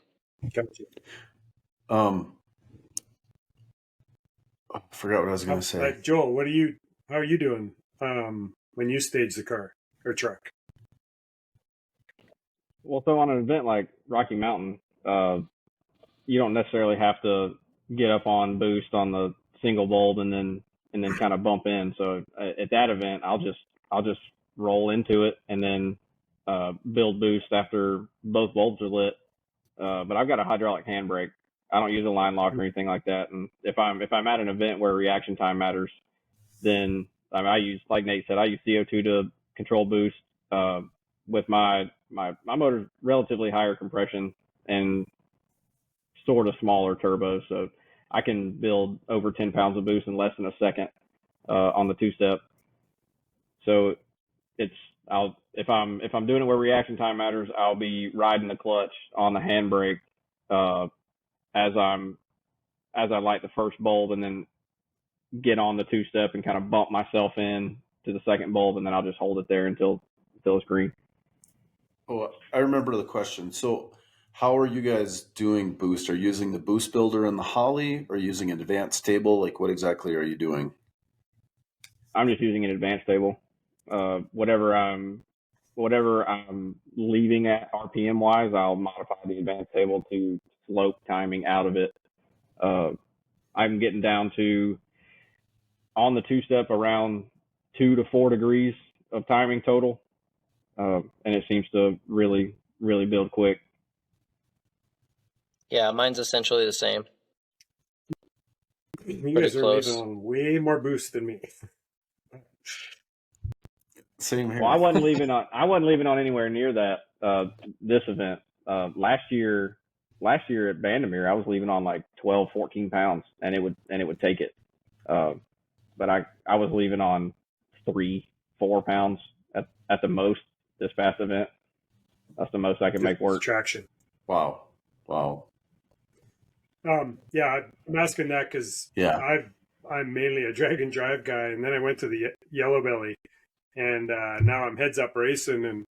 Gotcha. I forgot what I was going to say. Joel, how are you doing when you stage the car or truck? Well, so on an event like Rocky Mountain, you don't necessarily have to get up on boost on the single bulb and then kind of bump in. So at that event, I'll just roll into it and then build boost after both bulbs are lit. But I've got a hydraulic handbrake. I don't use a line lock or anything like that. And if I'm at an event where reaction time matters, then I use, like Nate said, I use CO2 to control boost. With my motor's relatively higher compression and sort of smaller turbo, so I can build over 10 pounds of boost in less than a second on the two-step. So if I'm doing it where reaction time matters, I'll be riding the clutch on the handbrake as I light the first bulb, and then get on the two-step and kind of bump myself in to the second bulb, and then I'll just hold it there until it's green. Oh, I remember the question. So how are you guys doing boost? Are you using the boost builder in the Holly or using an advanced table? Like, what exactly are you doing? I'm just using an advanced table. Whatever I'm leaving at RPM wise, I'll modify the advanced table to slope timing out of it. I'm getting down to, on the two-step, around 2 to 4 degrees of timing total, and it seems to really, really build quick. Yeah, mine's essentially the same. You guys are close. leaving on way more boost than me. Same here. Well, I wasn't leaving on anywhere near that this event. Last year at Vandermeer, I was leaving on like 12, 14 pounds, and it would take it. But I was leaving on 3, 4 pounds at the most this past event. That's the most I can make work. Traction. Wow. Yeah, I'm asking that because I'm mainly a drag and drive guy, and then I went to the Yellow Belly, and now I'm heads up racing, and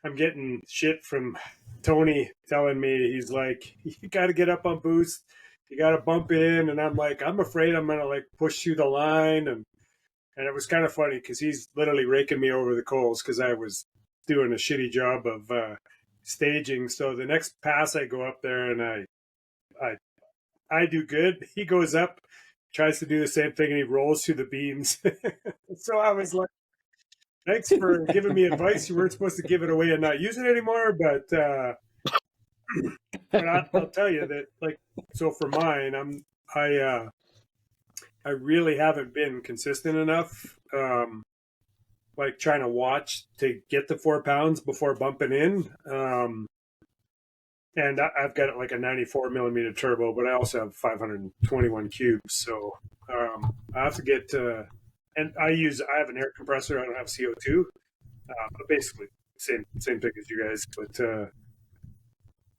I'm getting shit from Tony telling me, he's like, you got to get up on boost, you got to bump in, and I'm like, I'm afraid I'm gonna like push through the line, and it was kind of funny because he's literally raking me over the coals because I was doing a shitty job of staging. So the next pass I go up there and I do good. He goes up, tries to do the same thing, and he rolls through the beams. So I was like, thanks for giving me advice. You weren't supposed to give it away and not use it anymore. But I'll tell you that, like, so for mine, I really haven't been consistent enough. Like trying to watch to get the 4 pounds before bumping in. And I've got like a 94 millimeter turbo, but I also have 521 cubes. So I have to get, and I have an air compressor. I don't have CO2, but basically same thing as you guys. But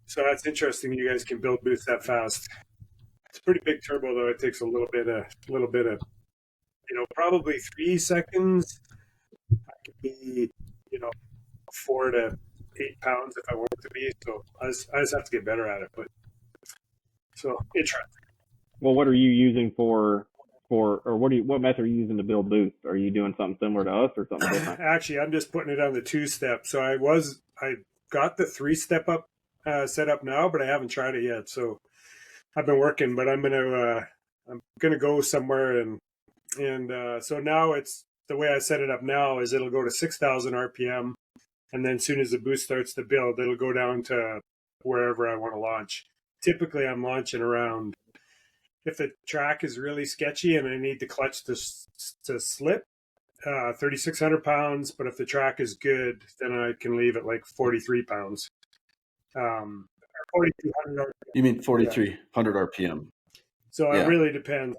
so that's interesting. You guys can build boost that fast. It's a pretty big turbo, though. It takes a little bit of, probably 3 seconds. I could be, 4 to 8 pounds if I want to be. So I just have to get better at it. But so interesting. Well, what are you using what method are you using to build boost? Are you doing something similar to us or something different? Actually, I'm just putting it on the 2-step. So I got the 3-step up set up now, but I haven't tried it yet. So I've been working, but I'm gonna go somewhere and so now it's the way I set it up now is it'll go to 6,000 RPM, and then as soon as the boost starts to build, it'll go down to wherever I want to launch. Typically, I'm launching around, if the track is really sketchy and I need the clutch to slip, 3,600 pounds. But if the track is good, then I can leave at like 43 pounds. 4,200 RPM. You mean 4,300 RPM? So it really depends.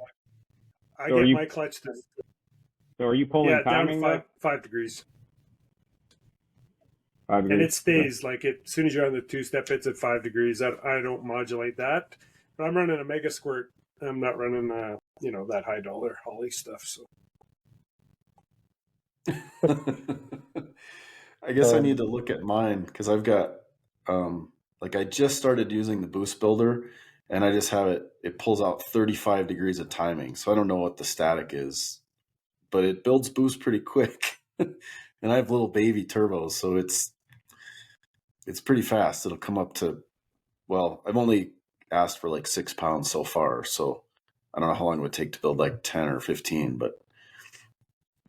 I get my clutch to. So are you pulling timing down to 5 degrees? 5 degrees. And it stays like it. As soon as you're on the 2-step, it's at 5 degrees. I don't modulate that, but I'm running a Mega Squirt. I'm not running that $high Holly stuff. So I guess I need to look at mine because I've got I just started using the boost builder, and I just have it pulls out 35 degrees of timing. So I don't know what the static is, but it builds boost pretty quick. And I have little baby turbos, so it's pretty fast. It'll come up to, well, I've only asked for like 6 pounds so far, so I don't know how long it would take to build like 10 or 15, but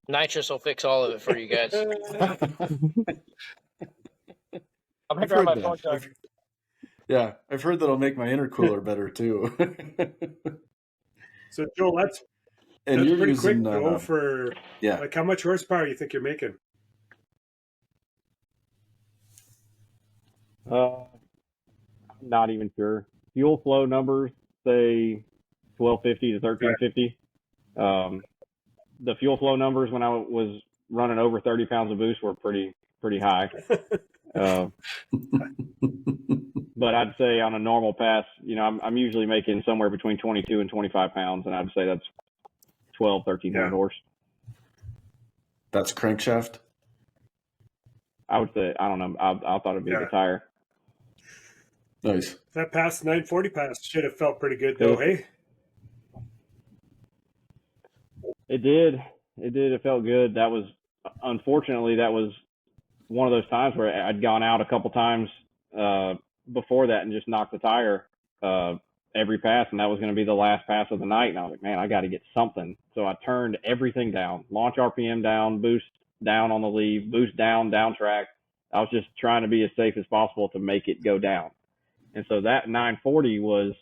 Nitrous will fix all of it for you guys. I'm gonna I've grab heard my that. phone charger. Yeah, I've heard that'll make my intercooler better too. So Joel, that's And you're pretty using quick though for yeah. like how much horsepower you think you're making? I'm not even sure. Fuel flow numbers say 1250 to 1350. The fuel flow numbers when I was running over 30 pounds of boost were pretty high. But I'd say on a normal pass, I'm usually making somewhere between 22 and 25 pounds, and I'd say that's 1,300 horse. That's crankshaft? I would say, I don't know. I thought it'd be the tire. Nice. That past 940 pass should have felt pretty good though, hey? It did. It felt good. Unfortunately, that was one of those times where I'd gone out a couple times before that and just knocked the tire every pass, and that was going to be the last pass of the night. And I was like, man, I got to get something. So I turned everything down, launch RPM down, boost down on the leave, boost down track. I was just trying to be as safe as possible to make it go down. And so that 940 was,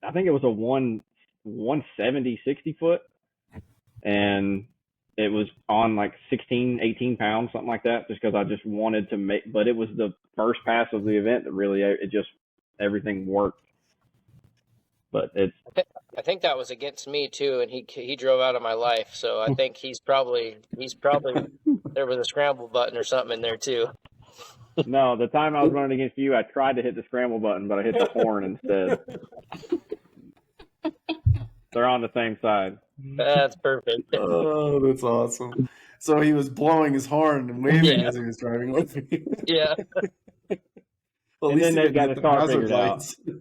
I think it was a 170, 60 foot. And it was on like 16, 18 pounds, something like that, just because I just wanted to make, but it was the first pass of the event that really, everything worked. But I think that was against me too, and he drove out of my life. So I think he's probably there was a scramble button or something in there too. No, the time I was running against you, I tried to hit the scramble button, but I hit the horn instead. They're on the same side. That's perfect. Oh, that's awesome. So he was blowing his horn and waving as he was driving with me. Yeah. Well, And then they've got his car figured out. Yeah.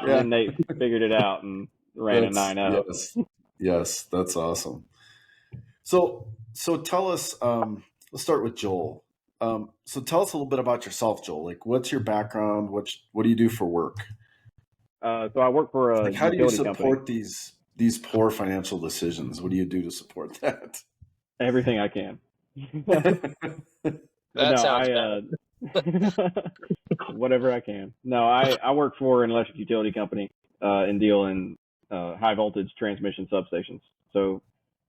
And then they figured it out and ran a 9-0. Yes, that's awesome. So tell us, let's start with Joel. So tell us a little bit about yourself, Joel. Like, what's your background? What do you do for work? So I work for a how do you support company. these poor financial decisions? What do you do to support that? Everything I can. Sounds bad. Whatever I can. No, I work for an electric utility company and deal in high voltage transmission substations. So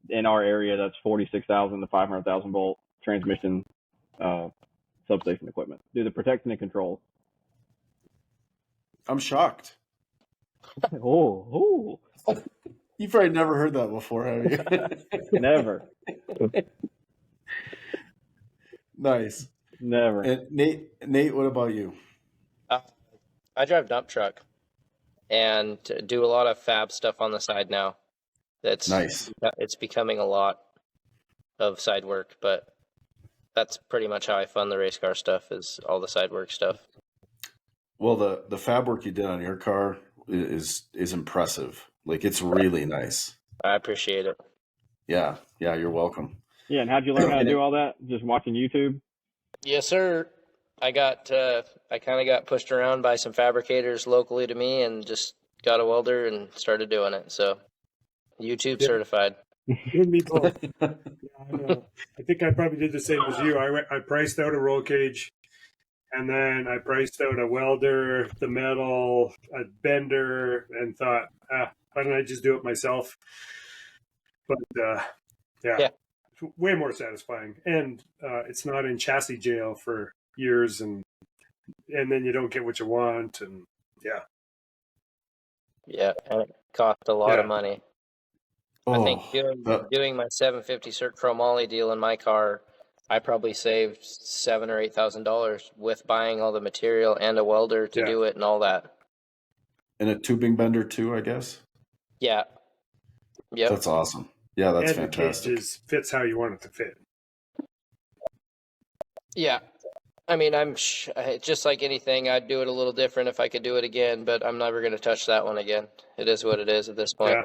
in our area, that's 46,000 to 500,000 volt transmission substation equipment. Do the protection and control. I'm shocked. Oh. You've probably never heard that before, have you? Never. Nice. Never. And Nate, what about you? I drive dump truck and do a lot of fab stuff on the side now. That's nice. It's becoming a lot of side work, but that's pretty much how I fund the race car stuff, is all the side work stuff. Well, the fab work you did on your car is impressive. Like, it's really nice. I appreciate it. Yeah, you're welcome. Yeah, and how'd you learn how to do all that? Just watching YouTube? Yes, sir. I kind of got pushed around by some fabricators locally to me and just got a welder and started doing it. So YouTube certified. You and me both. I think I probably did the same as you. I priced out a roll cage, and then I priced out a welder, the metal, a bender, and thought, why don't I just do it myself? But yeah. It's way more satisfying, and it's not in chassis jail for years, and then you don't get what you want, and and it cost a lot of money. I think doing my 750 Cert Chromoly deal in my car, I probably saved $7,000 or $8,000 with buying all the material and a welder to do it and all that. And a tubing bender too, I guess. Yeah. Yep. That's awesome. Yeah, that's fantastic. The cage fits how you want it to fit. Yeah. I mean, I'm just like anything. I'd do it a little different if I could do it again, but I'm never going to touch that one again. It is what it is at this point.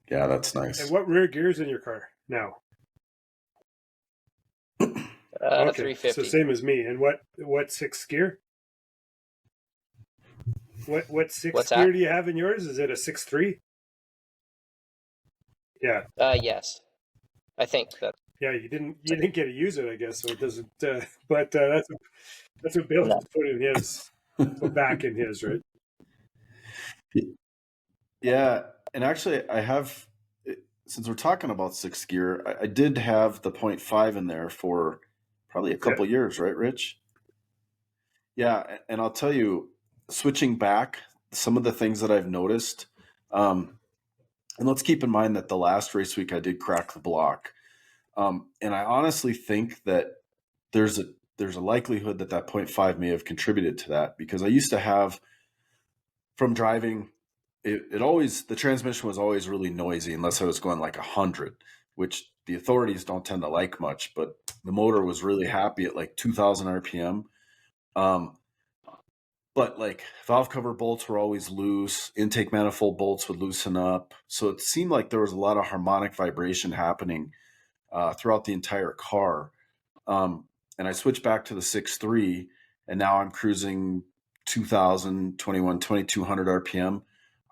Yeah, that's nice. And what rear gear's in your car now? 350. So same as me. And what sixth gear? What sixth gear do you have in yours? Is it a 6.3? Yeah. Yes. I think that. Yeah, you didn't get to use it, I guess, so it doesn't. But that's what Bill No. put in his, put back in his, right? Yeah, and actually, I have, since we're talking about sixth gear, I did have the 0.5 in there for probably a couple years, right, Rich? Yeah, and I'll tell you, switching back, some of the things that I've noticed, and let's keep in mind that the last race week I did crack the block, and I honestly think that there's a likelihood that that 0.5 may have contributed to that, because I used to have, from driving, it always, the transmission was always really noisy unless I was going like 100, which the authorities don't tend to like much, but the motor was really happy at like 2000 RPM. But like valve cover bolts were always loose, intake manifold bolts would loosen up. So it seemed like there was a lot of harmonic vibration happening throughout the entire car. And I switched back to the 6.3, and now I'm cruising 2000, 21, 2200 RPM.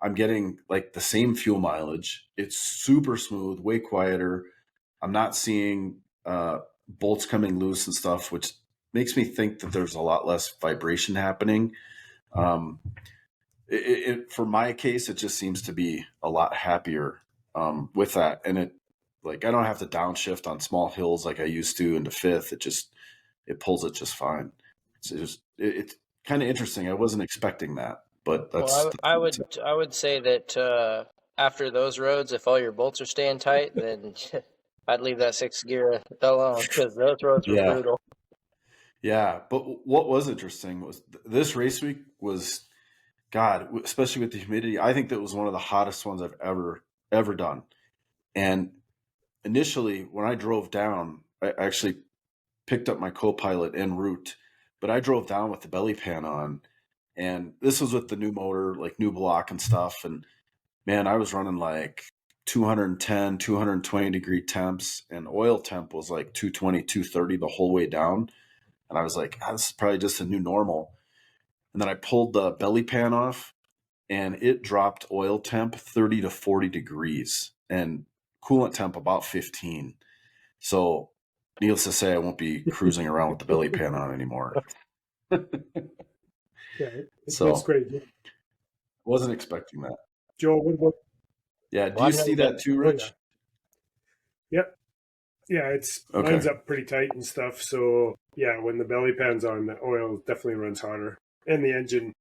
I'm getting like the same fuel mileage. It's super smooth, way quieter. I'm not seeing bolts coming loose and stuff, which makes me think that there's a lot less vibration happening. For my case, it just seems to be a lot happier with that. And it, like, I don't have to downshift on small hills like I used to into fifth. It pulls it just fine. It's kind of interesting. I wasn't expecting that, but that's. Well, I would say that after those roads, if all your bolts are staying tight, then I'd leave that sixth gear alone, because those roads were brutal. Yeah, but what was interesting was this race week was, God, especially with the humidity. I think that was one of the hottest ones I've ever done. And initially, when I drove down, I actually picked up my co-pilot en route, but I drove down with the belly pan on, and this was with the new motor, like new block and stuff. And man, I was running like 210, 220 degree temps, and oil temp was like 220, 230 the whole way down. And I was like, this is probably just a new normal. And then I pulled the belly pan off, and it dropped oil temp 30 to 40 degrees and coolant temp about 15. So needless to say, I won't be cruising around with the belly pan on anymore. Yeah, So great. wasn't expecting that. Joel, what about? Yeah, do you see that too, Rich? Yep. Yeah, it's lines up pretty tight and stuff. So yeah, when the belly pan's on, the oil definitely runs hotter, and the engine,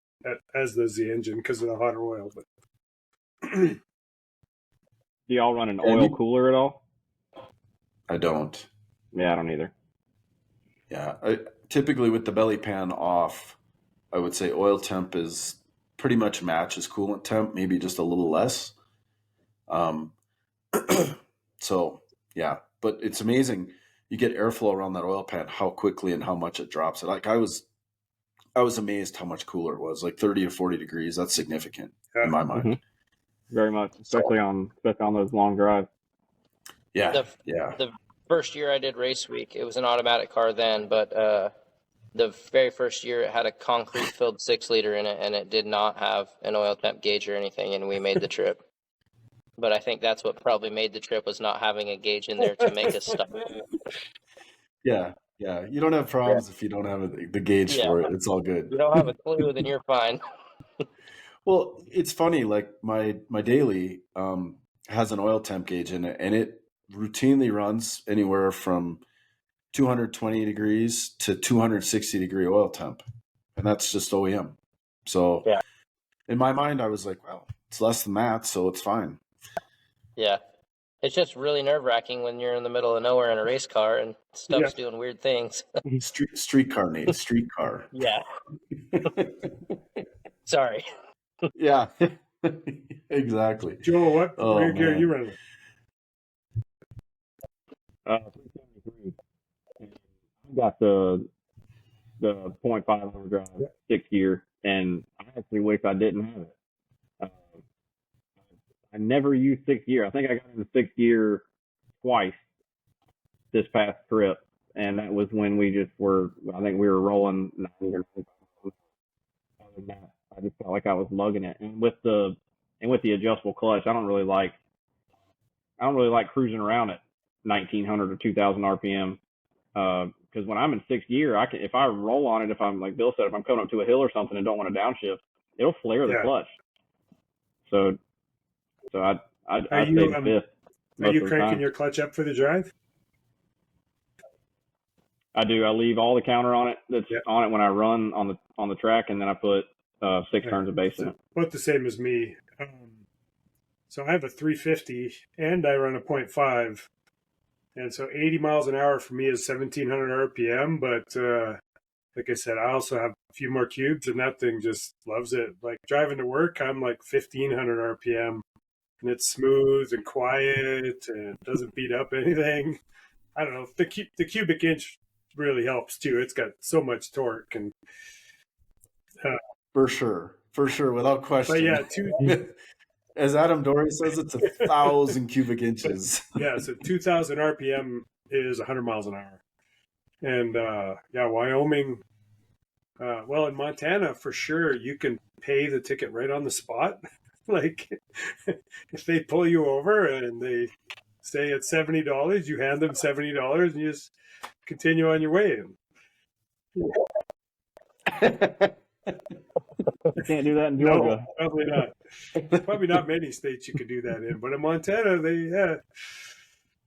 as does the engine, because of the hotter oil. But do y'all run an oil cooler at all? I don't. Yeah, I don't either. Yeah, typically with the belly pan off, I would say oil temp is pretty much matches coolant temp, maybe just a little less. So yeah, but it's amazing. You get airflow around that oil pan, how quickly and how much it drops it. Like I was amazed how much cooler it was, like 30 to 40 degrees. That's significant in my mind. Mm-hmm. Very much, especially on those long drives. Yeah, The first year I did race week, it was an automatic car then, but the very first year it had a concrete filled 6 liter in it, and it did not have an oil temp gauge or anything, and we made the trip. But I think that's what probably made the trip, was not having a gauge in there to make us stop. Yeah. You don't have problems if you don't have the gauge for it. It's all good. You don't have a clue, then you're fine. Well, it's funny. Like my daily has an oil temp gauge in it, and it routinely runs anywhere from 220 degrees to 260 degree oil temp, and that's just OEM. So in my mind, I was like, well, it's less than that, so it's fine. Yeah. It's just really nerve-wracking when you're in the middle of nowhere in a race car and stuff's doing weird things. Street car, Nate. Street car. Yeah. Sorry. Yeah. Exactly. Joel, what rear gear are you running? 373. I got the 0.5 overdrive 6 gear, and I actually wish I didn't have it. I never used 6 gear. I think I got into 6 gear twice this past trip, and that was when we just were. I think we were rolling 90 or 95. Other than that, I just felt like I was lugging it, and with the adjustable clutch, I don't really like cruising around at 1900 or 2000 RPM. Because when I'm in sixth gear, if I roll on it, if I'm like Bill said, if I'm coming up to a hill or something and don't want to downshift, it'll flare the clutch. So I stay in fifth. Are you cranking your clutch up for the drive? I do. I leave all the counter on it that's on it when I run on the track, and then I put 6 turns of bass in it. About the same as me. So I have a 350 and I run a 0.5. And so 80 miles an hour for me is 1700 RPM. But like I said, I also have a few more cubes and that thing just loves it. Like driving to work, I'm like 1500 RPM and it's smooth and quiet and doesn't beat up anything. I don't know. The cubic inch really helps too. It's got so much torque and for sure, without question. But yeah, as Adam Dory says, it's 1,000 cubic inches. Yeah, so 2,000 RPM is 100 miles an hour. And Wyoming, well, in Montana, for sure, you can pay the ticket right on the spot. Like, if they pull you over and they say it's $70, you hand them $70 and you just continue on your way. You can't do that in Georgia. No, probably not. Probably not many states you could do that in. But in Montana,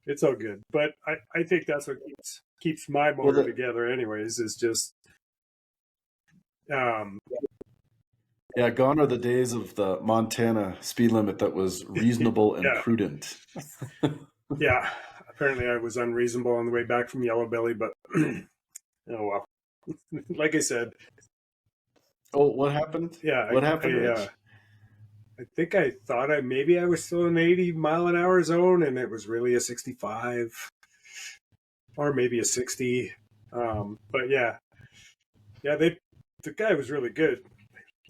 it's all good. But I think that's what keeps my motor together anyways, is just yeah, gone are the days of the Montana speed limit that was reasonable and prudent. Yeah, apparently I was unreasonable on the way back from Yellow Belly, but oh well. Like I said. Oh, what happened? Yeah, what happened? I think I thought I was still in 80 mile an hour zone, and it was really a 65, or maybe a 60. But the guy was really good.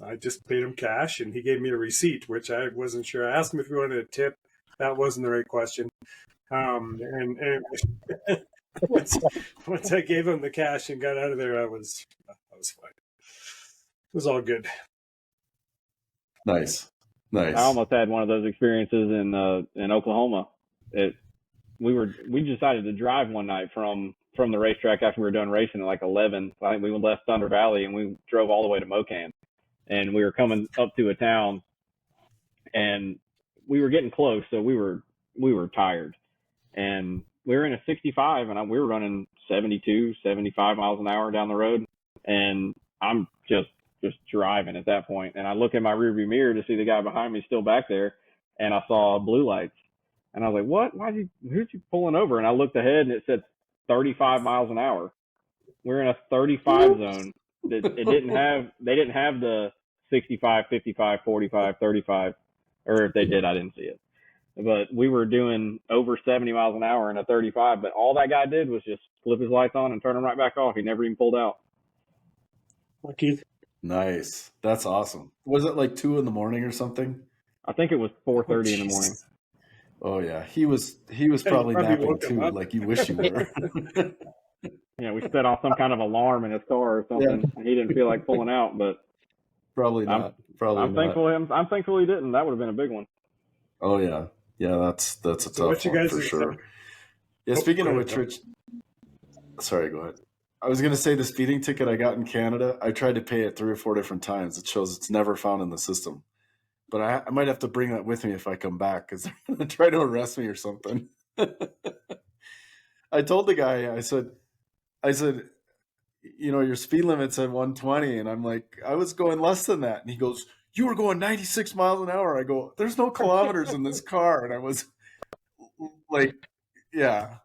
I just paid him cash, and he gave me a receipt, which I wasn't sure. I asked him if he wanted a tip. That wasn't the right question. And once I gave him the cash and got out of there, I was fine. It was all good. Nice. I almost had one of those experiences in Oklahoma. We decided to drive one night from the racetrack after we were done racing at like 11. I think we left Thunder Valley and we drove all the way to Mocan. And we were coming up to a town and we were getting close, so we were tired. And we were in a 65 and we were running 72, 75 miles an hour down the road. And I'm just driving at that point. And I look in my rearview mirror to see the guy behind me still back there. And I saw blue lights. And I was like, what? Who's you pulling over? And I looked ahead and it said 35 miles an hour. We're in a 35 zone. They didn't have the 65, 55, 45, 35. Or if they did, I didn't see it. But we were doing over 70 miles an hour in a 35. But all that guy did was just flip his lights on and turn them right back off. He never even pulled out. Lucky. Nice. That's awesome. Was it like 2 a.m. or something? I think it was 4:30 in the morning. Oh yeah, he was probably napping too, like you wish you were. Yeah, we set off some kind of alarm in his car or something. Yeah. He didn't feel like pulling out, but probably not. I'm thankful he didn't. That would have been a big one. Oh yeah, that's a tough one for sure. Yeah, speaking of which, Rich, sorry, go ahead. I was going to say the speeding ticket I got in Canada, I tried to pay it 3 or 4 different times. It shows it's never found in the system. But I might have to bring that with me if I come back because they're going to try to arrest me or something. I told the guy, I said, your speed limit's at 120. And I'm like, I was going less than that. And he goes, you were going 96 miles an hour. I go, there's no kilometers in this car. And I was like, yeah.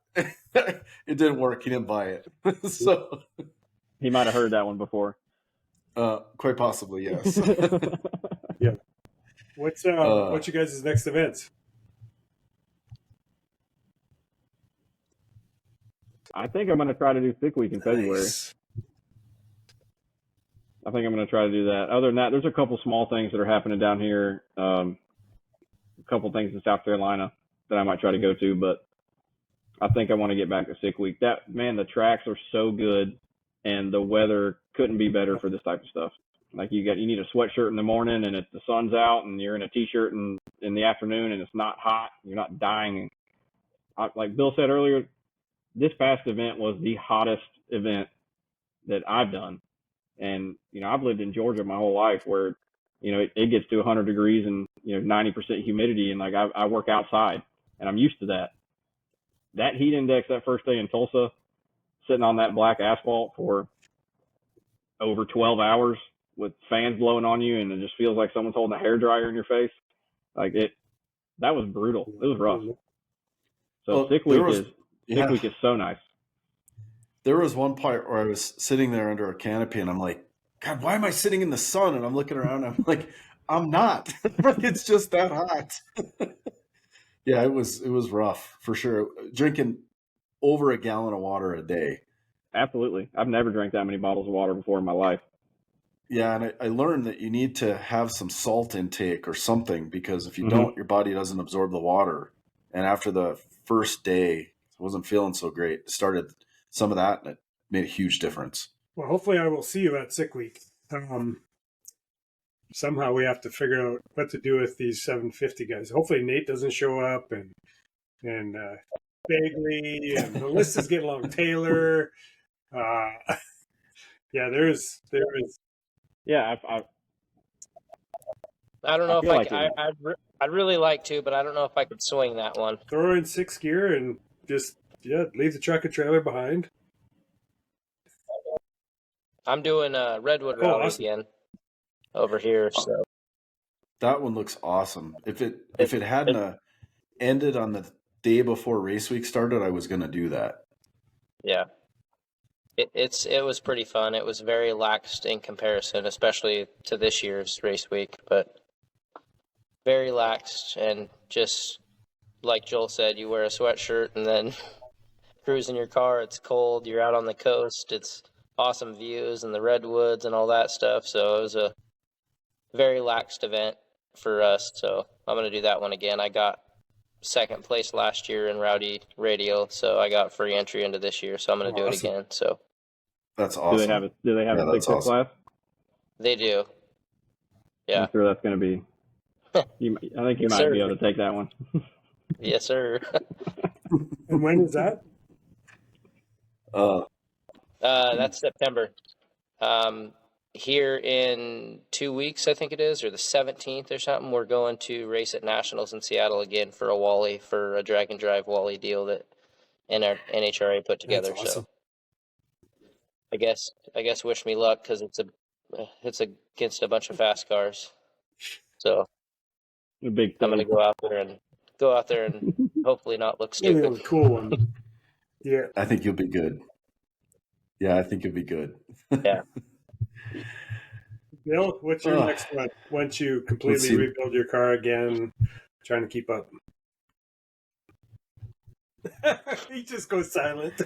It didn't work. He didn't buy it. So he might have heard that one before. Quite possibly, yes. Yeah. What's you guys' next events? I think I'm going to try to do Sick Week in February. I think I'm going to try to do that. Other than that, there's a couple small things that are happening down here. A couple things in South Carolina that I might try to go to, but I think I want to get back to Sick Week. The tracks are so good, and the weather couldn't be better for this type of stuff. Like you need a sweatshirt in the morning, and the sun's out, and you're in a t-shirt in the afternoon, and it's not hot. You're not dying. like Bill said earlier, this past event was the hottest event that I've done. And, I've lived in Georgia my whole life where, it gets to 100 degrees and, 90% humidity. And like, I work outside and I'm used to that. That heat index that first day in Tulsa, sitting on that black asphalt for over 12 hours with fans blowing on you, and it just feels like someone's holding a hairdryer in your face. Like that was brutal. It was rough. So sick week is so nice. There was one part where I was sitting there under a canopy and I'm like, God, why am I sitting in the sun? And I'm looking around and I'm like, I'm not. It's just that hot. Yeah, it was rough for sure. Drinking over a gallon of water a day. Absolutely. I've never drank that many bottles of water before in my life. Yeah, and I learned that you need to have some salt intake or something, because if you don't, your body doesn't absorb the water. And after the first day, I wasn't feeling so great. Started some of that, and it made a huge difference. Well, hopefully I will see you at Sick Week. Somehow we have to figure out what to do with these 750 guys. Hopefully Nate doesn't show up, and Bagley, and the list is getting long. Taylor. Yeah, there is. Yeah, I don't know if I'd really like to, but I don't know if I could swing that one. Throw in 6 gear and just leave the truck and trailer behind. I'm doing a Redwood Rally again over here, so that one looks awesome. If it hadn't ended on the day before race week started, I was going to do that. Yeah. It was pretty fun. It was very lax in comparison, especially to this year's race week, but very lax, and just like Joel said, you wear a sweatshirt and then cruise in your car. It's cold. You're out on the coast. It's awesome views and the redwoods and all that stuff. So it was a very laxed event for us. So I'm going to do that one again. I got second place last year in Rowdy Radio, so I got free entry into this year. So I'm going to do it again. So that's awesome. Do they have a big class? They do. Yeah. I'm sure that's going to be. I think you might be able to take that one. Yes, sir. And when is that? That's September. Here in 2 weeks, I think it is, or the 17th or something, we're going to race at Nationals in Seattle again for a Wally, for a drag and drive Wally deal that NHRA put together. That's awesome. So I guess wish me luck, because it's against a bunch of fast cars. So a big I'm going to go out there and hopefully not look stupid. Really cool one. Yeah. I think you'll be good. Yeah, I think you'll be good. Yeah. Bill, what's your next one? Once you completely rebuild your car again, trying to keep up. He just goes silent.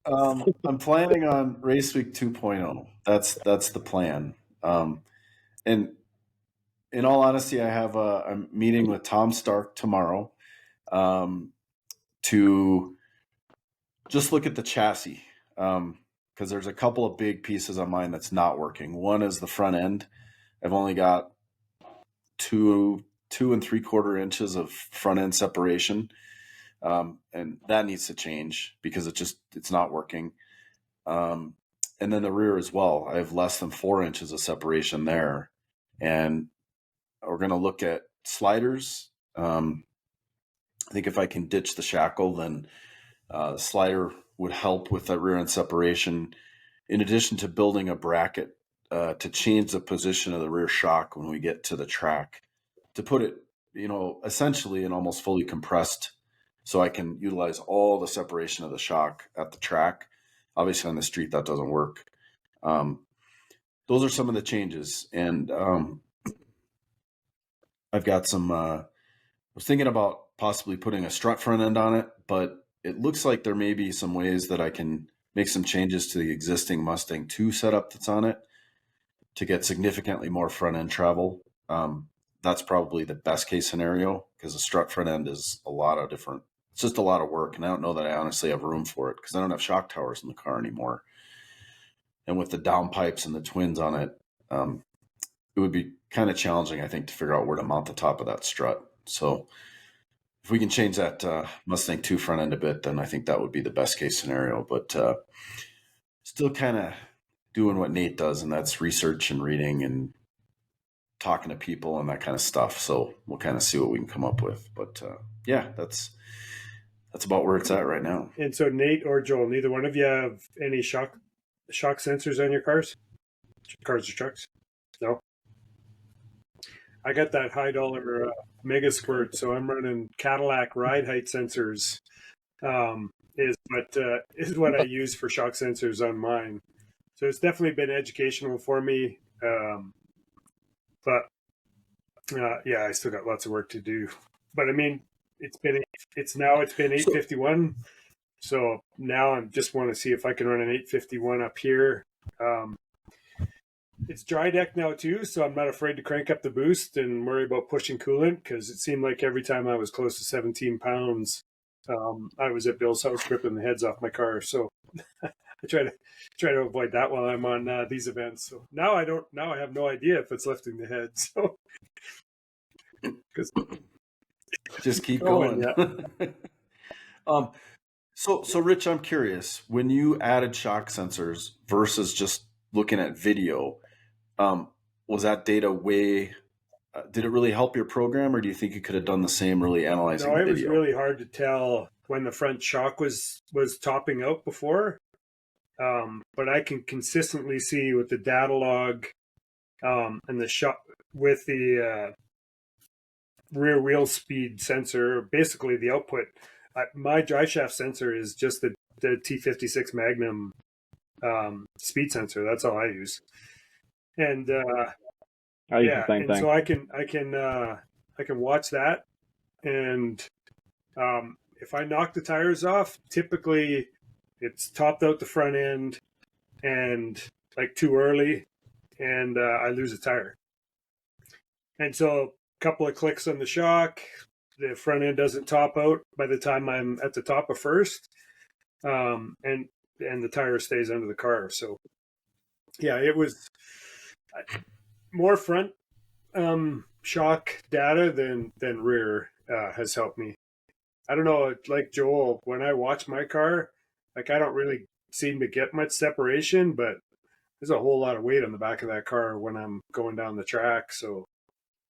I'm planning on Race Week 2.0. That's the plan. And in all honesty, I have a meeting with Tom Stark tomorrow to just look at the chassis, because there's a couple of big pieces on mine that's not working. One is the front end. I've only got 2 3/4 inches of front end separation, and that needs to change because it's not working. And then the rear as well. I have less than 4 inches of separation there, and we're going to look at sliders. I think if I can ditch the shackle, then the slider would help with that rear end separation, in addition to building a bracket to change the position of the rear shock when we get to the track, to put it, essentially in almost fully compressed, so I can utilize all the separation of the shock at the track. Obviously on the street that doesn't work. Those are some of the changes. And I've got some, I was thinking about possibly putting a strut front end on it, but it looks like there may be some ways that I can make some changes to the existing Mustang 2 setup that's on it to get significantly more front end travel. That's probably the best case scenario, because a strut front end is it's just a lot of work. And I don't know that I honestly have room for it, because I don't have shock towers in the car anymore. And with the downpipes and the twins on it, it would be kind of challenging, I think, to figure out where to mount the top of that strut. So if we can change that Mustang 2 front end a bit, then I think that would be the best case scenario. But still kind of doing what Nate does, and that's research and reading and talking to people and that kind of stuff. So we'll kind of see what we can come up with. But yeah, that's about where it's at right now. And so Nate or Joel, neither one of you have any shock sensors on your cars or trucks? No. I got that high dollar Mega Squirt, so I'm running Cadillac ride height sensors. Is what I use for shock sensors on mine. So it's definitely been educational for me. But yeah, I still got lots of work to do. But I mean, it's been 851. So now I just want to see if I can run an 851 up here. It's dry deck now too, so I'm not afraid to crank up the boost and worry about pushing coolant, because it seemed like every time I was close to 17 pounds, I was at Bill's house ripping the heads off my car. So I try to avoid that while I'm on these events. So now I have no idea if it's lifting the head. So just keep going. Yeah. So Rich, I'm curious, when you added shock sensors versus just looking at video, was that data did it really help your program, or do you think you could have done the same really analyzing No, the it was video? really hard to tell when the front shock was topping out before. But I can consistently see with the data log and the shock with the rear wheel speed sensor, basically the output. My drive shaft sensor is just the T56 Magnum speed sensor. That's all I use. And I use the same thing. So I can watch that, and if I knock the tires off, typically it's topped out the front end and like too early, and I lose a tire. And so a couple of clicks on the shock, the front end doesn't top out by the time I'm at the top of first, and the tire stays under the car. So yeah, it was more front shock data than rear has helped me. I don't know, like Joel, when I watch my car, like I don't really seem to get much separation, but there's a whole lot of weight on the back of that car when I'm going down the track. So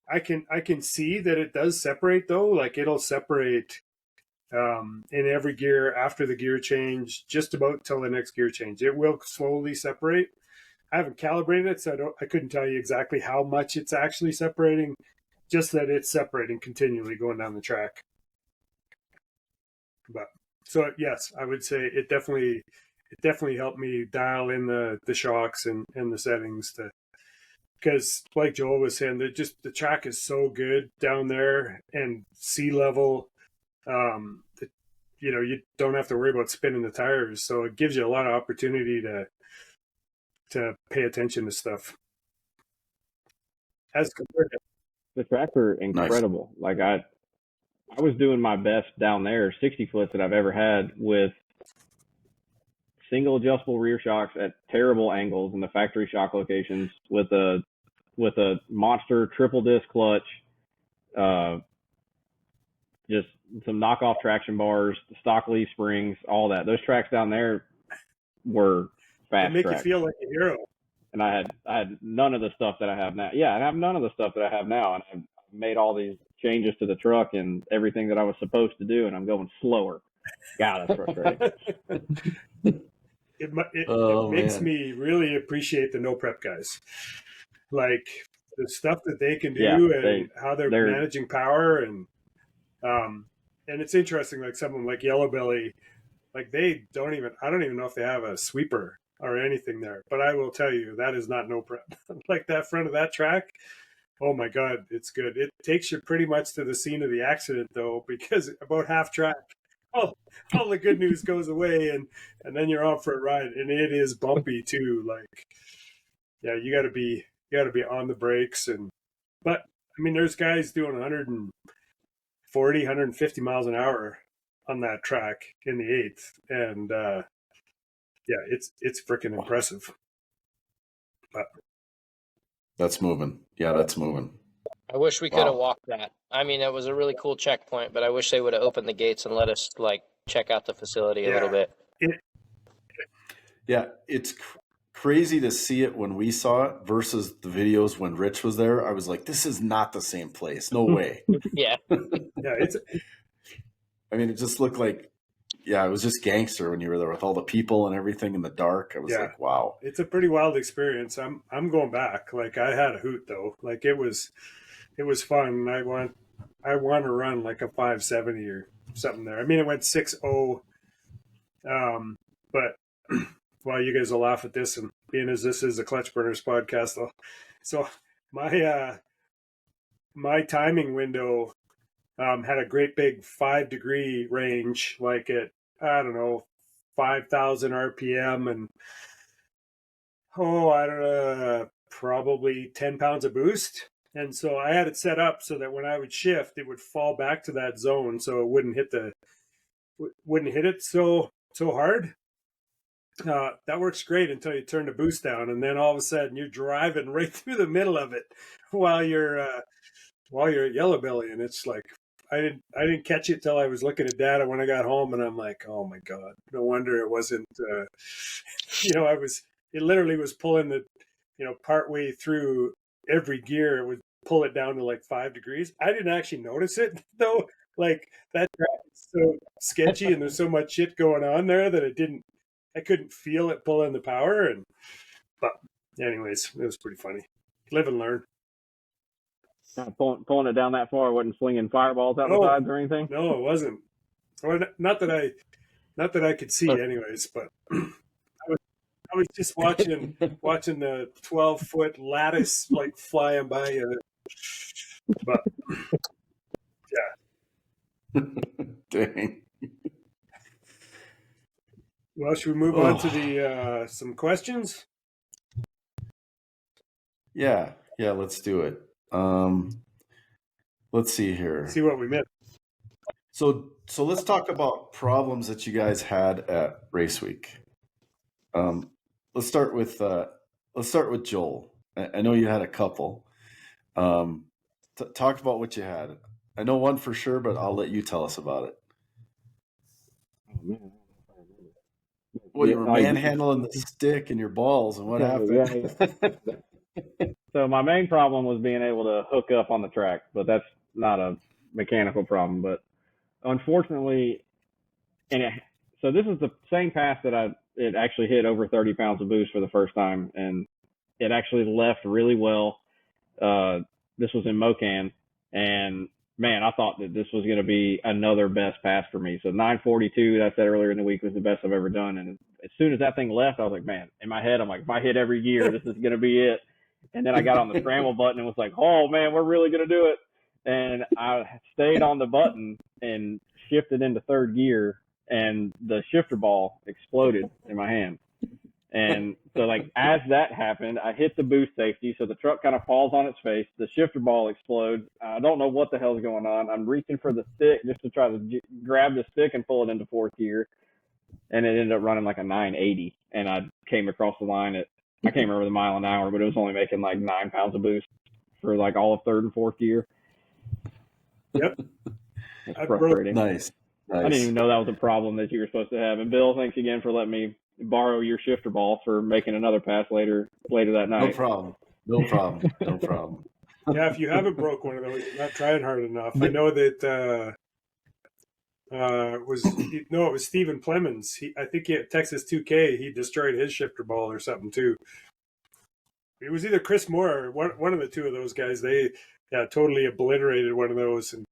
I can see that it does separate though. Like it'll separate in every gear after the gear change, just about till the next gear change. It will slowly separate. I haven't calibrated it, so I couldn't tell you exactly how much it's actually separating, just that it's separating continually going down the track. But so yes, I would say it definitely helped me dial in the shocks and the settings, because like Joel was saying, the track is so good down there, and sea level, you don't have to worry about spinning the tires, so it gives you a lot of opportunity to pay attention to stuff. As compared to The tracks are incredible. Nice. Like I was doing my best down there, 60 foots that I've ever had, with single adjustable rear shocks at terrible angles in the factory shock locations, with a monster triple disc clutch, just some knockoff traction bars, stock leaf springs, all that. Those tracks down there were fast. They make tracks. You feel like a hero. And I had none of the stuff that I have now. Yeah, I have none of the stuff that I have now, and I've made all these changes to the truck and everything that I was supposed to do, and I'm going slower. God, that's frustrating. It makes me really appreciate the no prep guys, like the stuff that they can do, and how they're managing power, and it's interesting. Like someone like Yellow Belly, like I don't even know if they have a sweeper or anything there, but I will tell you that is not no prep. Like that front of that track, oh my God, it's good. It takes you pretty much to the scene of the accident though, because about half track, all the good news goes away, and then you're off for a ride, and it is bumpy too. Like, yeah, you got to be on the brakes, but I mean, there's guys doing 140, 150 miles an hour on that track in the 8th, and yeah, it's freaking impressive. But that's moving. Yeah, that's moving. I wish we could have Wow. walked that. I mean, it was a really cool checkpoint, but I wish they would have opened the gates and let us like check out the facility a little bit. Yeah, it's crazy to see it when we saw it versus the videos when Rich was there. I was like, this is not the same place. No way. Yeah. It's I mean, it just looked like, yeah, it was just gangster when you were there with all the people and everything in the dark. I was Yeah. like, wow. it's a pretty wild experience. I'm going back. Like, I had a hoot though. Like, it was fun. I want to run like a 570 or something there. I mean, it went 6:0. But well, you guys will laugh at this, and being as this is a Clutch Burners podcast, though. So my timing window had a great big 5-degree range, like at, I don't know, 5,000 RPM, and I don't know, probably 10 pounds of boost. And so I had it set up so that when I would shift, it would fall back to that zone, so it wouldn't hit it so hard. That works great until you turn the boost down, and then all of a sudden you're driving right through the middle of it while you're at Yellow Belly, and it's like I didn't catch it till I was looking at data when I got home, and I'm like, oh my god, no wonder it wasn't. It literally was pulling the, partway through every gear, it would pull it down to like 5 degrees. I didn't actually notice it though. Like, that track is so sketchy, and there's so much shit going on there that I couldn't feel it pulling the power. But anyways, it was pretty funny. Live and learn. Not pulling it down that far, wasn't slinging fireballs out the sides or anything. No, it wasn't. Well, not that I could see, anyways. But I was just watching the 12-foot lattice like flying by you. But yeah. Dang. Well, should we move on to the some questions? Yeah, let's do it. Let's see here. See what we missed. So let's talk about problems that you guys had at Race Week. Let's start with Joel. I know you had a couple. Talk about what you had. I know one for sure, but I'll let you tell us about it. Well, you were manhandling the stick and your balls, and what happened? Yeah. So my main problem was being able to hook up on the track, but that's not a mechanical problem. But unfortunately, so this is the same pass that it actually hit over 30 pounds of boost for the first time, and it actually left really well. This was in Mocan, and man, I thought that this was going to be another best pass for me. So 942, that I said earlier in the week, was the best I've ever done. And as soon as that thing left, I was like, man, in my head, I'm like, if I hit every gear, this is going to be it. And then I got on the scramble button and was like, oh man, we're really going to do it. And I stayed on the button and shifted into third gear, and the shifter ball exploded in my hand. And so, like, as that happened, I hit the boost safety, so the truck kind of falls on its face. The shifter ball explodes. I don't know what the hell's going on. I'm reaching for the stick just to try to grab the stick and pull it into fourth gear, and it ended up running like a 980. And I came across the line at, I can't remember the mile an hour, but it was only making like 9 pounds of boost for like all of third and fourth gear. Yep. That's frustrating. Nice. I didn't even know that was a problem that you were supposed to have. And Bill, thanks again for letting me borrow your shifter ball for making another pass later that night. No problem. Yeah, if you haven't broke one of those, you're not trying hard enough. I know that it was Stephen Clemens. I think at Texas 2K, he destroyed his shifter ball or something too. It was either Chris Moore or one of the two of those guys. They totally obliterated one of those. And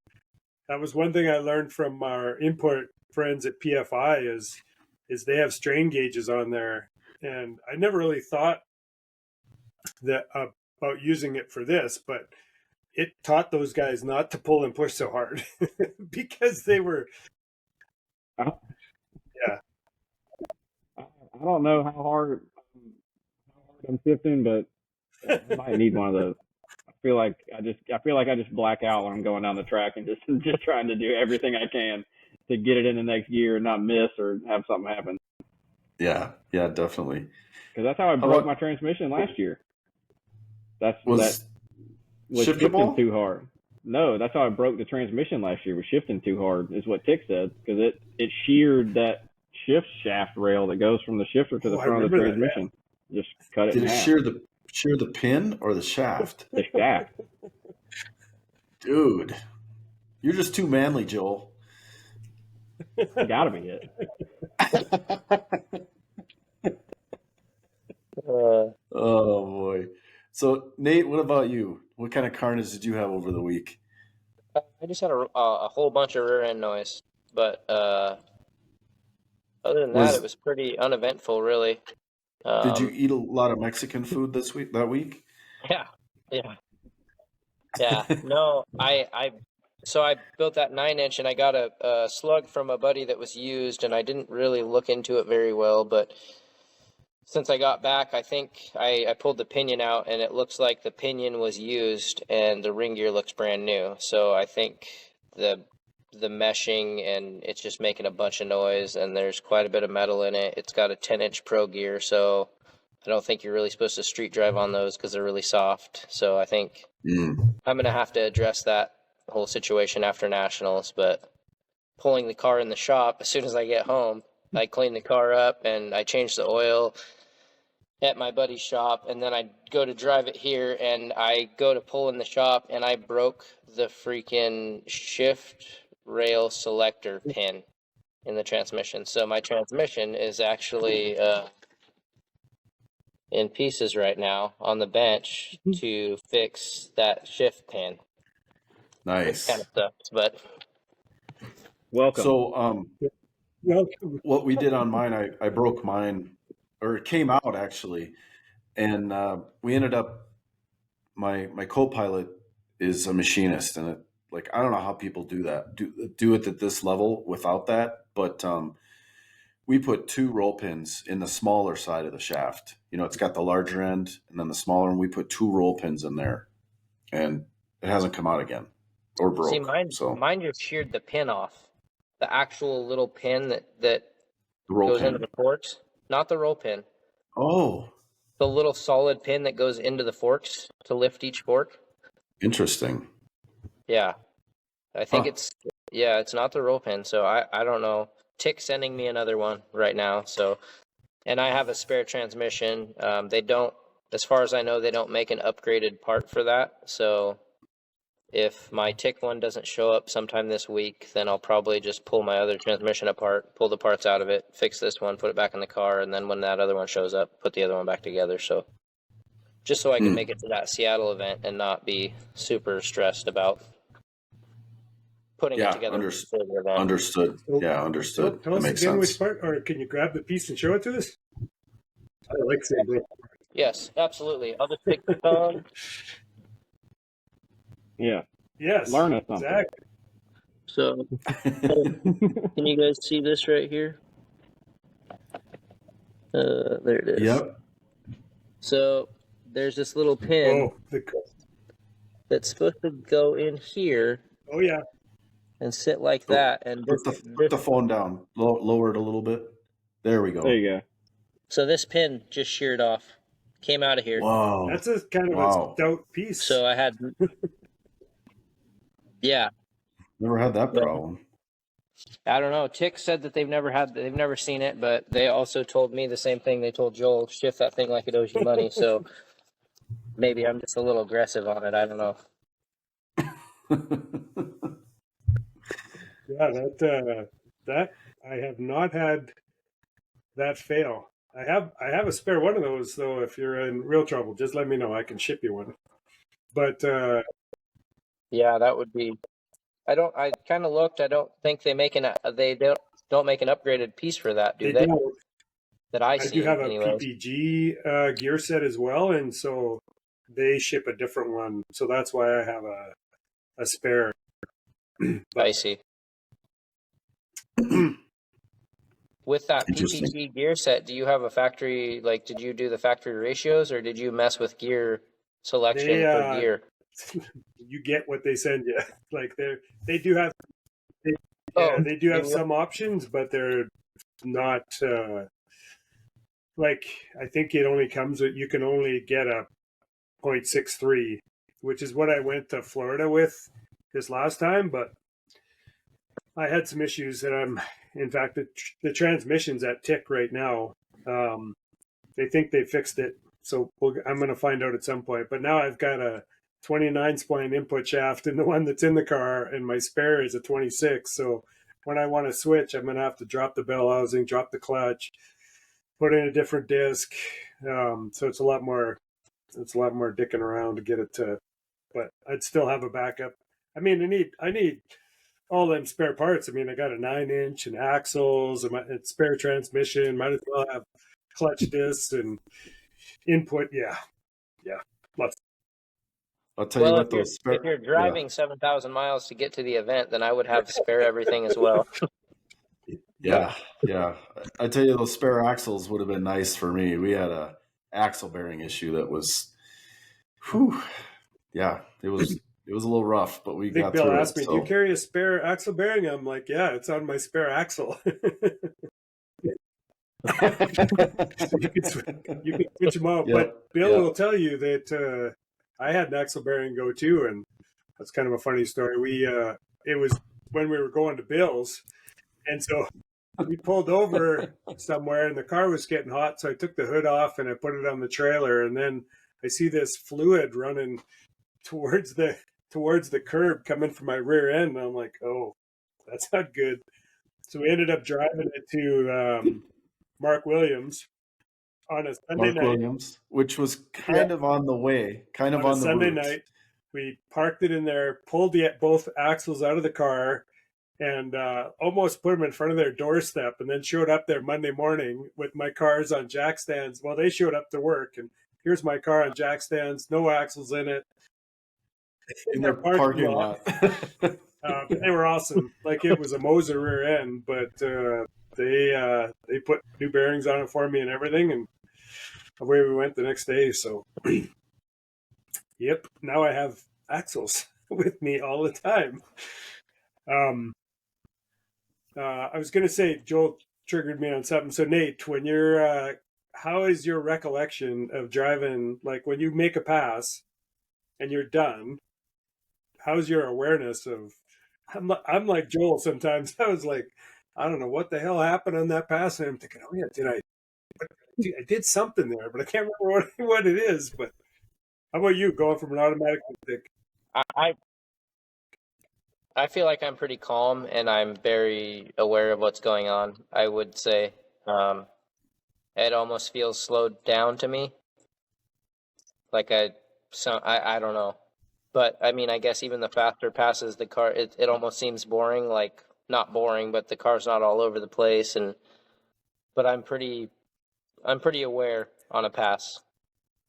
that was one thing I learned from our import friends at PFI is they have strain gauges on there. And I never really thought that about using it for this, but it taught those guys not to pull and push so hard because they were. Yeah. I don't know how hard I'm shifting, but I might need one of those. I feel like I just black out when I'm going down the track and just trying to do everything I can to get it in the next gear and not miss or have something happen. Yeah, definitely. Because that's how I broke my transmission last year. was Shiftable? shifting too hard. No, that's how I broke the transmission last year. Was shifting too hard, is what Tick said, because it sheared that shift shaft rail that goes from the shifter to the I front of the remember that, transmission. Just cut it Did in it half. shear the pin or the shaft? The shaft. Dude, you're just too manly, Joel. Gotta be it. Oh boy. So Nate, what about you? What kind of carnage did you have over the week? I just had a whole bunch of rear end noise, but other than that, it was pretty uneventful, really. Did you eat a lot of Mexican food that week? Yeah, yeah. No, so I built that 9-inch, and I got a slug from a buddy that was used, and I didn't really look into it very well, but since I got back, I think I pulled the pinion out, and it looks like the pinion was used, and the ring gear looks brand new. So I think the meshing, and it's just making a bunch of noise, and there's quite a bit of metal in it. It's got a 10-inch pro gear, so I don't think you're really supposed to street drive on those because they're really soft. So I think I'm going to have to address that whole situation after nationals, but pulling the car in the shop, as soon as I get home, I clean the car up and I change the oil at my buddy's shop, and then I go to drive it here, and I go to pull in the shop, and I broke the freaking shift rail selector pin in the transmission. So my transmission is actually in pieces right now on the bench to fix that shift pin. Nice. Kind of sucks, but Welcome. So Well, what we did on mine, I broke mine, or it came out actually, and we ended up. My co-pilot is a machinist, and I don't know how people do that, do it at this level without that, but we put 2 roll pins in the smaller side of the shaft. You know, it's got the larger end and then the smaller, and we put 2 roll pins in there, and it hasn't come out again or broke. see, mine just sheared the pin off. The actual little pin that the roll goes pin. into the forks, not the roll pin. Oh, The little solid pin that goes into the forks to lift each fork. interesting. Yeah. I think Huh. it's not the roll pin, so I don't know. Tick's sending me another one right now, so, and I have a spare transmission. They don't, as far as I know, they don't make an upgraded part for that, so if my Tick one doesn't show up sometime this week, then I'll probably just pull my other transmission apart, pull the parts out of it, fix this one, put it back in the car, and then when that other one shows up, put the other one back together. So just so I can make it to that Seattle event and not be super stressed about putting it together for the event. Understood. Yeah, understood. Tell us again which part, or can you grab the piece and show it to us? I like saying that. Yes, absolutely. I'll just pick the phone. Yeah. Yes. Learn us something. Exactly. So can you guys see this right here? There it is. Yep. So there's this little pin that's supposed to go in here. Oh yeah. And sit like that. And put the phone down. Lower it a little bit. There we go. There you go. So this pin just sheared off. Came out of here. Wow. That's a kind of a stout piece. So I had yeah. Never had that problem. I don't know. Tick said that they've never seen it, but they also told me the same thing they told Joel, shift that thing like it owes you money. So maybe I'm just a little aggressive on it. I don't know. Yeah, that I have not had that fail. I have a spare one of those though. If you're in real trouble, just let me know. I can ship you one. But yeah, that would be. I kind of looked. I don't think they don't make an upgraded piece for that, do they? Don't. That I see. I do have a anyways. PPG gear set as well, and so they ship a different one. So that's why I have a spare. I see. With that PPG gear set, do you have a factory, did you do the factory ratios, or did you mess with gear selection for gear? You get what they send you. They do have some options, but they're not I think it only comes with, you can only get a 0.63 which is what I went to Florida with this last time. But I had some issues that in fact, the transmission's at tick right now. They think they fixed it, so I'm going to find out at some point. But now I've got a 29 spline input shaft in the one that's in the car, and my spare is a 26. So when I want to switch, I'm going to have to drop the bell housing, drop the clutch, put in a different disc. So it's a lot more dicking around to get it to, but I'd still have a backup. I mean, I need all them spare parts. I mean, I got a 9-inch and axles and spare transmission. Might as well have clutch discs and input. Yeah. Lots. I'll tell you Well, what, those spare. if you're driving 7,000 miles to get to the event, then I would have spare everything as well. Yeah. I tell you, those spare axles would have been nice for me. We had a axle bearing issue that was, it was a little rough, but we got Bill through asked me, "Do you carry a spare axle bearing?" I'm like, "Yeah, it's on my spare axle." You can switch them out, but Bill will tell you that I had an axle bearing go too, and that's kind of a funny story. It was when we were going to Bill's, and so we pulled over somewhere, and the car was getting hot, so I took the hood off and I put it on the trailer, and then I see this fluid running towards the curb coming from my rear end, and I'm like, "Oh, that's not good." So we ended up driving it to Mark Williams on a Sunday night. Which was kind of on the way, on the Sunday route. night. We parked it in there, pulled both axles out of the car, and almost put them in front of their doorstep, and then showed up there Monday morning with my cars on jack stands. Well, they showed up to work, and here's my car on jack stands, no axles in it. In their parking lot. They were awesome. Like, it was a Moser rear end, but they put new bearings on it for me and everything, and away we went the next day. So, yep, now I have axles with me all the time. I was going to say, Joel triggered me on something. So, Nate, when you're, how is your recollection of driving? Like, when you make a pass and you're done, how's your awareness of? I'm like Joel sometimes. I was like, I don't know what the hell happened on that pass, and I'm thinking, oh yeah, I did something there, but I can't remember what it is. But how about you, going from an automatic to stick? I feel like I'm pretty calm, and I'm very aware of what's going on. I would say it almost feels slowed down to me. Like I don't know. But, I mean, I guess even the faster passes the car, it almost seems boring. Like, not boring, but the car's not all over the place. But I'm pretty aware on a pass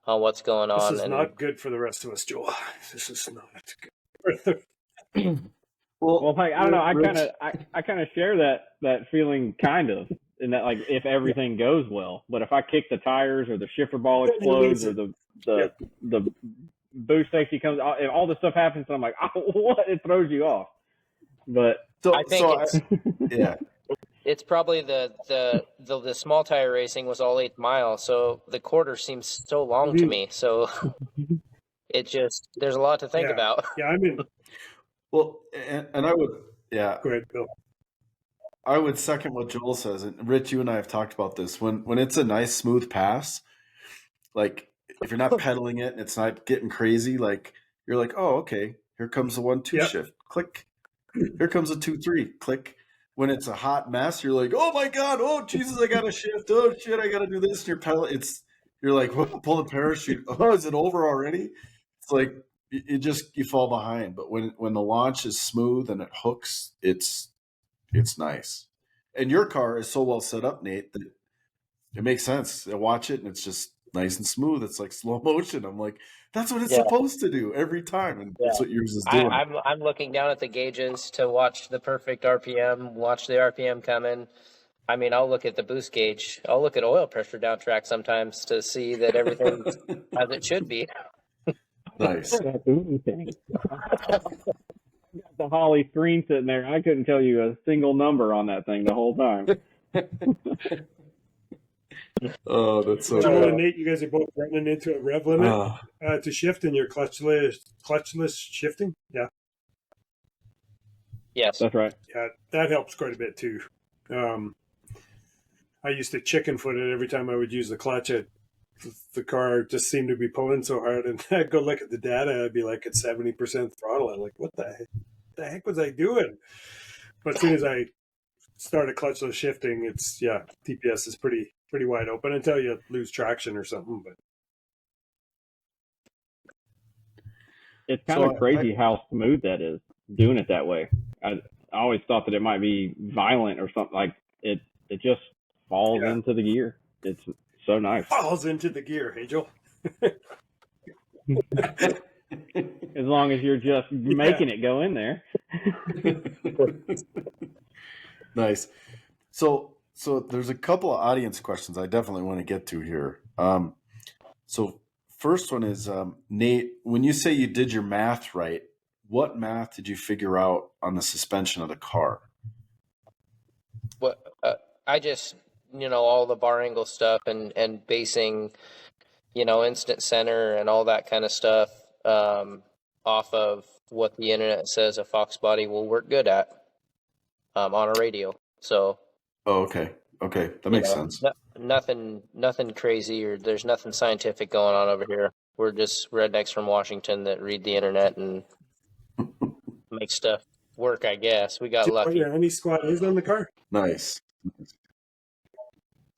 on what's going on. This is not good for the rest of us, Joel. This is not good. Well, I don't know. I kind of share that feeling, kind of, in that, like, if everything goes well. But if I kick the tires or the shifter ball explodes or the boost safety comes, if all this stuff happens, I'm like, oh, what? It throws you off. But I think it's probably the small tire racing was all 8 miles, so the quarter seems so long to me. So it just, there's a lot to think about. Yeah, I mean, well, and I would, Go ahead, Bill. I would second what Joel says. And Rich, you and I have talked about this. When it's a nice smooth pass, like, if you're not pedaling it and it's not getting crazy, like, you're like, oh, okay, here comes the 1-2 shift, click. Here comes a 2-3, click. When it's a hot mess, you're like, oh my God, oh Jesus, I gotta shift. Oh shit, I gotta do this. And you're pedaling. You're like, pull the parachute. Oh, is it over already? It's like you fall behind. But when the launch is smooth and it hooks, it's nice. And your car is so well set up, Nate, that it makes sense. I watch it and it's just nice and smooth. It's like slow motion. I'm like, that's what it's supposed to do every time, and that's what yours is doing. I'm looking down at the gauges to watch the perfect RPM, watch the RPM come in. I mean, I'll look at the boost gauge. I'll look at oil pressure down track sometimes to see that everything's as it should be. Nice. The Holly screen sitting there. I couldn't tell you a single number on that thing the whole time. Oh, that's so Joel and good. Nate, you guys are both running into a rev limit to shift in your clutchless shifting. Yeah, Yes. That's right. yeah, that helps quite a bit too. I used to chicken foot it every time I would use the clutch. The car just seemed to be pulling so hard, and I'd go look at the data. I'd be like at 70% throttle. I'm like, what the heck was I doing? But as soon as I started clutchless shifting, it's TPS is pretty wide open until you lose traction or something. But It's kind of crazy how smooth that is doing it that way. I always thought that it might be violent or something. Like it just falls into the gear. It's so nice. Falls into the gear, hey Joel. As long as you're just making it go in there. Nice. So there's a couple of audience questions I definitely want to get to here. So first one is, Nate, when you say you did your math right, what math did you figure out on the suspension of the car? What I just, all the bar angle stuff and basing, instant center and all that kind of stuff off of what the internet says a Fox body will work good at on a radio. So. Oh, okay. That makes sense. Nothing crazy, or there's nothing scientific going on over here. We're just rednecks from Washington that read the internet and make stuff work, I guess. We got lucky. What your Army squad is on the car? Nice.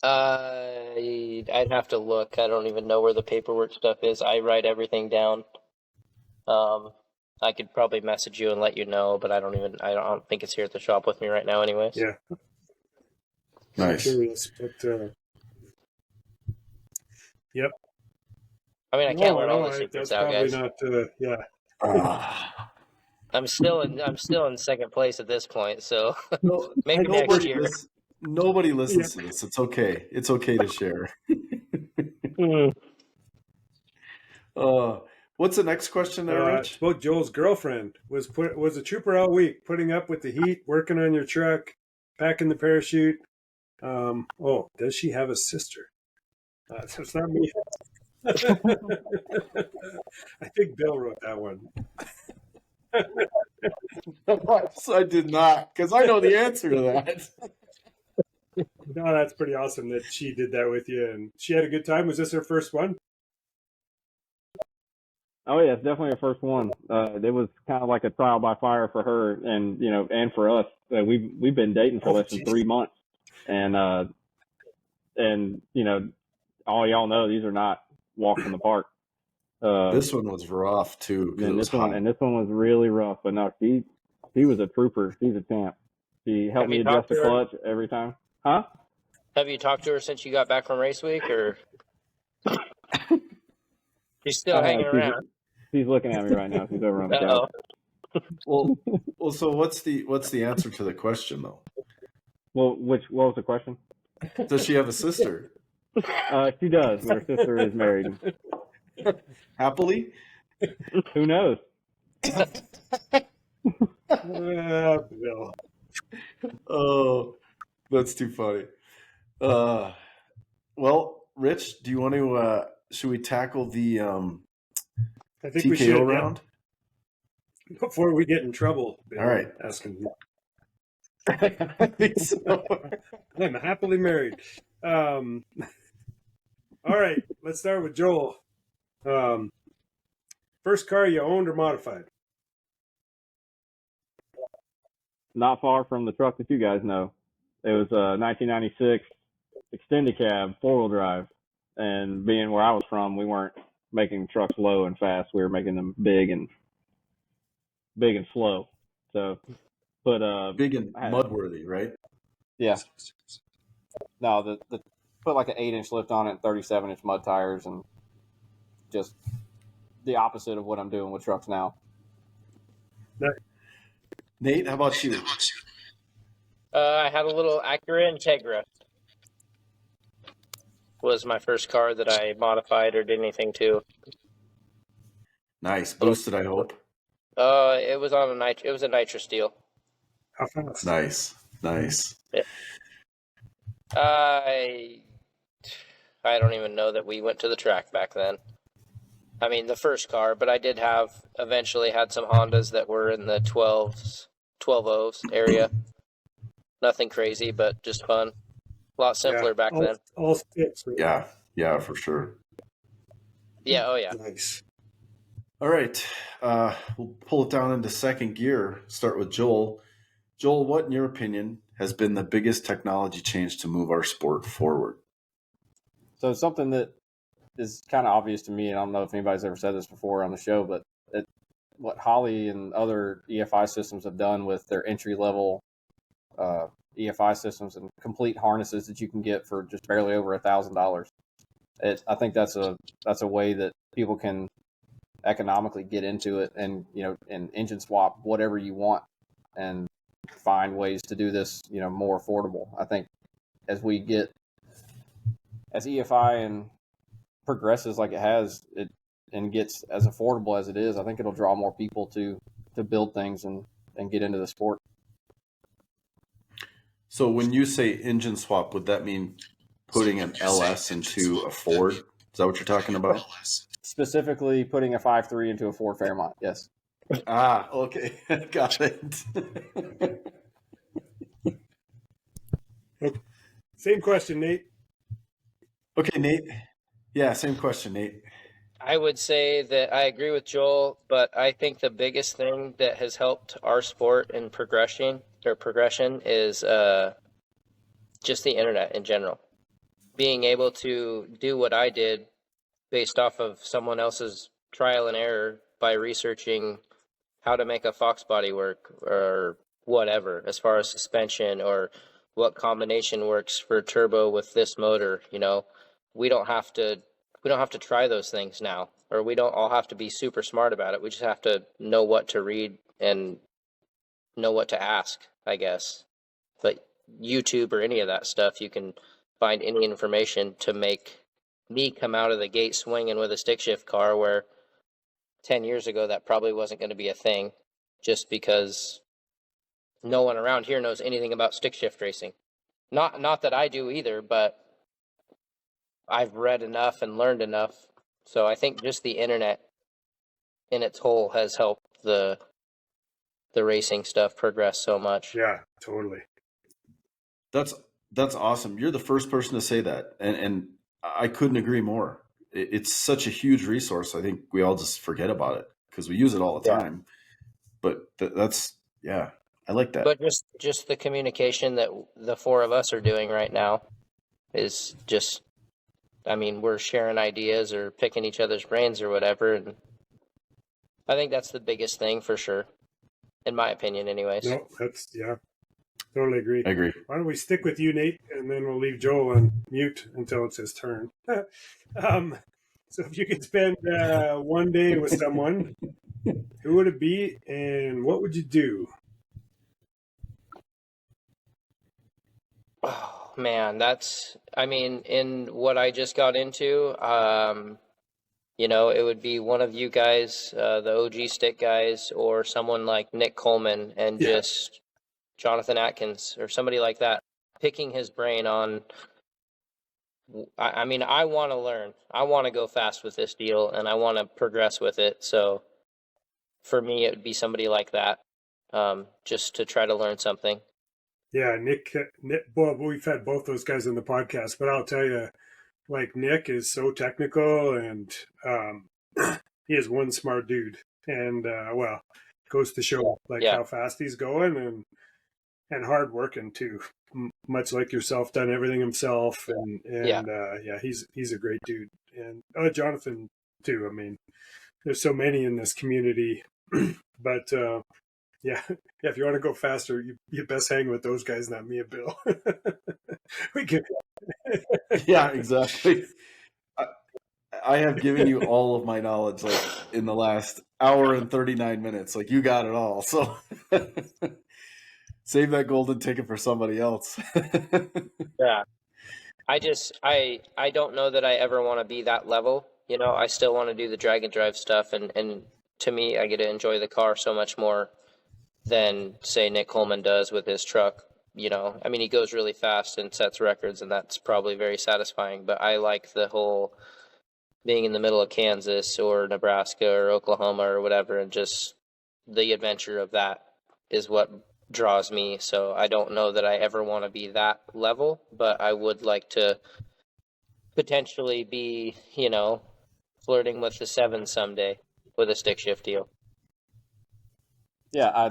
I'd have to look. I don't even know where the paperwork stuff is. I write everything down. I could probably message you and let you know, but I don't think it's here at the shop with me right now anyways. Yeah. Nice. Curious, but, yep. I mean, I can't let all the secrets out, guys. That's probably not, I'm still in second place at this point, so maybe next year. Nobody listens to this. It's okay. It's okay to share. What's the next question there, Rich? About Joel's girlfriend was a trooper all week, putting up with the heat, working on your truck, packing the parachute. Does she have a sister? It's not me. I think Bill wrote that one. I did not, because I know the answer to that. No, that's pretty awesome that she did that with you, and she had a good time. Was this her first one? Oh yeah, it's definitely her first one. It was kind of like a trial by fire for her, and and for us. We've been dating for less than 3 months, and all y'all know these are not walks in the park. This one was rough too. And this one was really rough. But no, she was a trooper. She's a champ. She helped me adjust the clutch every time. Huh? Have you talked to her since you got back from race week, or she's still hanging around? She's looking at me right now. She's over on the couch. Well. So what's the answer to the question though? Well, what was the question? Does she have a sister? She does. But her sister is married. Happily? Who knows? Bill. Oh, that's too funny. Well, Rich, do you want to? Should we tackle the I think TKO we should round before we get in trouble? Bill, all right. asking. I think so. I'm happily married. All right, let's start with Joel. First car you owned or modified? Not far from the truck that you guys know. It was a 1996 extended cab, 4-wheel drive. And being where I was from, we weren't making trucks low and fast. We were making them big and slow. So, but Big and mudworthy, right? Yeah. No, the put like an 8-inch lift on it, and 37-inch mud tires, and just the opposite of what I'm doing with trucks now. Nate, how about you? I had a little Acura Integra. Was my first car that I modified or did anything to. Nice. Boosted, I hope. It was on it was a nitro steel. How fast? Nice. Yeah. I don't even know that we went to the track back then. I mean, the first car, but I did eventually had some Hondas that were in the 12s area. Nothing crazy, but just fun. A lot simpler back then. All sticks. Right? Yeah, for sure. Yeah, oh yeah. Nice. All right. We'll pull it down into second gear. Start with Joel. Joel, what, in your opinion, has been the biggest technology change to move our sport forward? So something that is kind of obvious to me, and I don't know if anybody's ever said this before on the show, but what Holley and other EFI systems have done with their entry-level EFI systems and complete harnesses that you can get for just barely over $1,000. I think that's a way that people can economically get into it, and and engine swap whatever you want and find ways to do this more affordable. I think as EFI and progresses like it has, and gets as affordable as it is, I think it'll draw more people to build things and get into the sport. So when you say engine swap, would that mean putting an LS into a Ford? Is that what you're talking about? Specifically putting a 5.3 into a Ford Fairmont, yes. Okay. Got it. Same question, Nate. Okay, Nate. Yeah, same question, Nate. I would say that I agree with Joel, but I think the biggest thing that has helped our sport in progression is just the internet in general. Being able to do what I did based off of someone else's trial and error by researching how to make a Fox body work or whatever, as far as suspension or what combination works for turbo with this motor. We don't have to try those things now, or we don't all have to be super smart about it. We just have to know what to read and know what to ask, I guess. But YouTube or any of that stuff, you can find any information to make me come out of the gate swinging with a stick shift car, where 10 years ago that probably wasn't going to be a thing, just because no one around here knows anything about stick shift racing. Not that I do either, but I've read enough and learned enough. So I think just the internet in its whole has helped the racing stuff progress so much. Yeah, totally. That's awesome. You're the first person to say that, and I couldn't agree more. It's such a huge resource. I think we all just forget about it because we use it all the time. But I like that. But just the communication that the four of us are doing right now is just, we're sharing ideas or picking each other's brains or whatever, and I think that's the biggest thing for sure, in my opinion anyways. No, totally agree. I agree. Why don't we stick with you, Nate, and then we'll leave Joel on mute until it's his turn. So if you could spend one day with someone, who would it be and what would you do? Oh man, in what I just got into, it would be one of you guys, the OG stick guys, or someone like Nick Coleman and just Jonathan Atkins or somebody like that, picking his brain on. I want to learn. I want to go fast with this deal, and I want to progress with it. So for me, it would be somebody like that, just to try to learn something. Yeah, Nick, well, we've had both those guys on the podcast, but I'll tell you, like, Nick is so technical, and he is one smart dude, and goes to show how fast he's going, and hard working too. Much like yourself, done everything himself, and he's a great dude, and Jonathan too. There's so many in this community, but if you want to go faster, you best hang with those guys, not me and Bill. We can. Yeah, exactly. I have given you all of my knowledge in the last hour and 39 minutes. You got it all. So save that golden ticket for somebody else. Yeah. I don't know that I ever want to be that level. I still want to do the drag and drive stuff. And to me, I get to enjoy the car so much more than, say, Nick Coleman does with his truck. I mean, he goes really fast and sets records, and that's probably very satisfying. But I like the whole being in the middle of Kansas or Nebraska or Oklahoma or whatever, and just the adventure of that is what draws me. So I don't know that I ever want to be that level, but I would like to potentially be, flirting with the 7 someday with a stick shift deal. Yeah,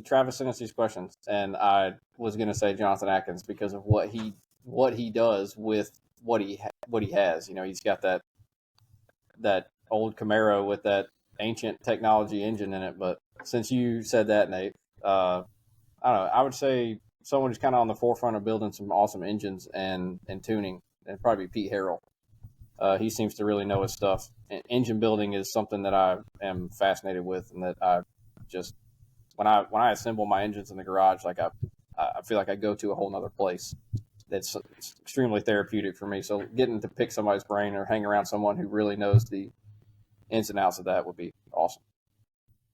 Travis sent us these questions, and I was going to say Jonathan Atkins because of what he does with what he has. He's got that old Camaro with that ancient technology engine in it. But since you said that, Nate, I don't know. I would say someone who's kind of on the forefront of building some awesome engines and tuning, and probably Pete Harrell. He seems to really know his stuff. And engine building is something that I am fascinated with, and that I just when I assemble my engines in the garage, like I feel like I go to a whole nother place. It's extremely therapeutic for me. So getting to pick somebody's brain or hang around someone who really knows the ins and outs of that would be awesome.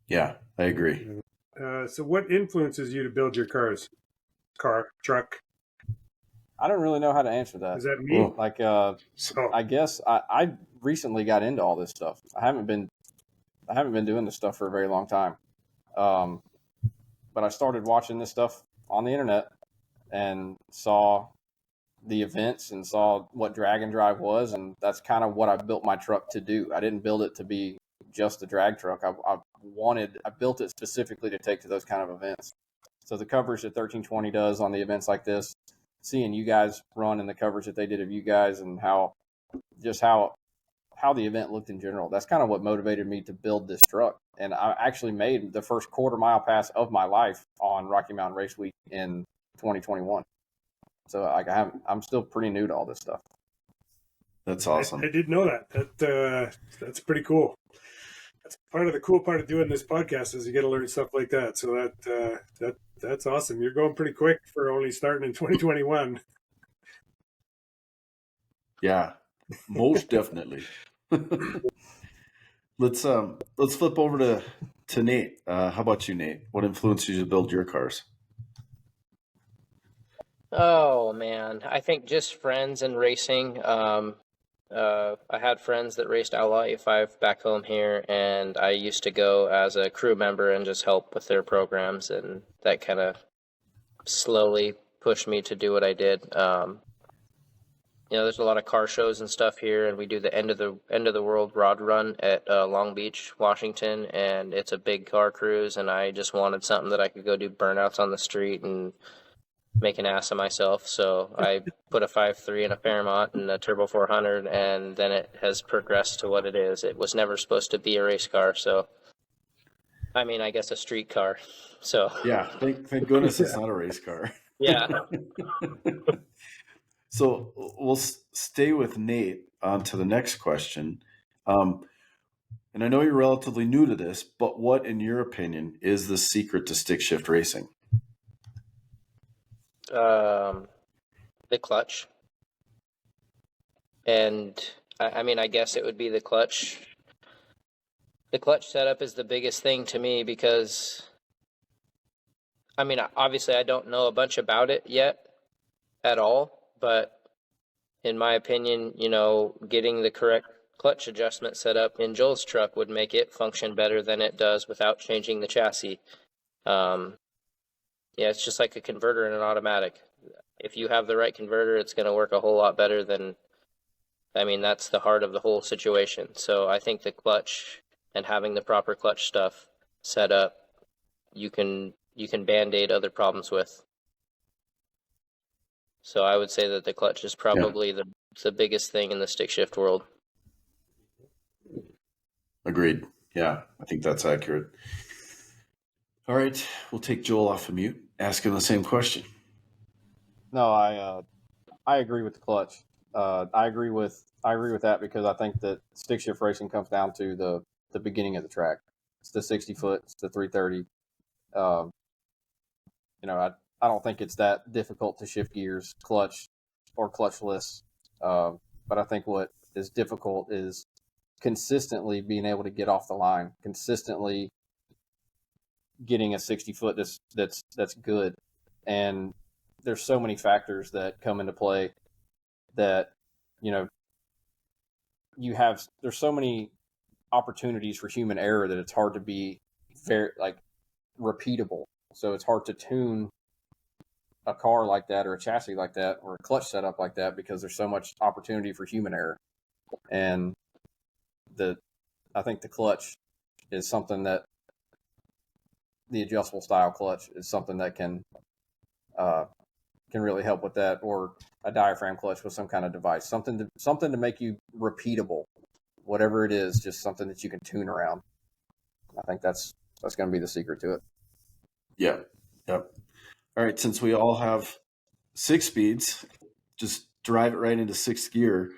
Yeah, I agree. So what influences you to build your cars? Car, truck? I don't really know how to answer that. Is that me? Well, Like, So I guess I recently got into all this stuff. I haven't been doing this stuff for a very long time. But I started watching this stuff on the internet and saw the events and saw what drag and drive was, and that's kind of what I built my truck to do. I didn't build it to be just a drag truck. I built it specifically to take to those kind of events. So the coverage that 1320 does on the events like this, seeing you guys run and the coverage that they did of you guys, and how the event looked in general, that's kind of what motivated me to build this truck. And I actually made the first quarter-mile pass of my life on Rocky Mountain Race Week in 2021. So I'm still pretty new to all this stuff. That's awesome. I didn't know that. That's pretty cool. That's part of the cool part of doing this podcast is you get to learn stuff like that. So that's awesome. You're going pretty quick for only starting in 2021. Yeah, most definitely. Let's flip over to Nate. How about you, Nate? What influenced you to build your cars? Oh man, I think just friends and racing. I had friends that raced Outlaw 85 back home here, and I used to go as a crew member and just help with their programs, and that kind of slowly pushed me to do what I did. There's a lot of car shows and stuff here, and we do the end of the world rod run at Long Beach, Washington, and it's a big car cruise, and I just wanted something that I could go do burnouts on the street and make an ass of myself. So I put a 5.3 in a Fairmont and a Turbo 400, and then it has progressed to what it is. It was never supposed to be a race car, so I mean, I guess a street car. So Yeah, thank goodness it's not a race car. yeah. So we'll stay with Nate on to the next question. And I know you're relatively new to this, but what, in your opinion, is the secret to stick shift racing? The clutch. And I mean, I guess it would be the clutch. The clutch setup is the biggest thing to me because, I mean, obviously I don't know a bunch about it yet at all, but in my opinion, getting the correct clutch adjustment set up in Joel's truck would make it function better than it does without changing the chassis. Yeah, it's just like a converter in an automatic. If you have the right converter, it's going to work a whole lot better than, I mean, that's the heart of the whole situation. So I think the clutch and having the proper clutch stuff set up, you can Band-Aid other problems with. So I would say that the clutch is probably the biggest thing in the stick shift world. Agreed. Yeah, I think that's accurate. All right, we'll take Joel off of mute. Ask him the same question. No, I agree with the clutch. I agree with that because I think that stick shift racing comes down to the beginning of the track. It's the 60 foot, it's the 330. I don't think it's that difficult to shift gears, clutch or clutchless. But I think what is difficult is consistently being able to get off the line, consistently getting a 60 foot that's good. And there's so many factors that come into play that, you know, there's so many opportunities for human error that it's hard to be very like repeatable. So it's hard to tune a car like that or a chassis like that or a clutch setup like that because there's so much opportunity for human error. And I think the clutch is something that the adjustable style clutch is something that can really help with that, or a diaphragm clutch with some kind of device, something to make you repeatable, whatever it is, just something that you can tune around. I think that's going to be the secret to it. Yeah. Yep. All right. Since we all have 6 speeds, just drive it right into 6th gear.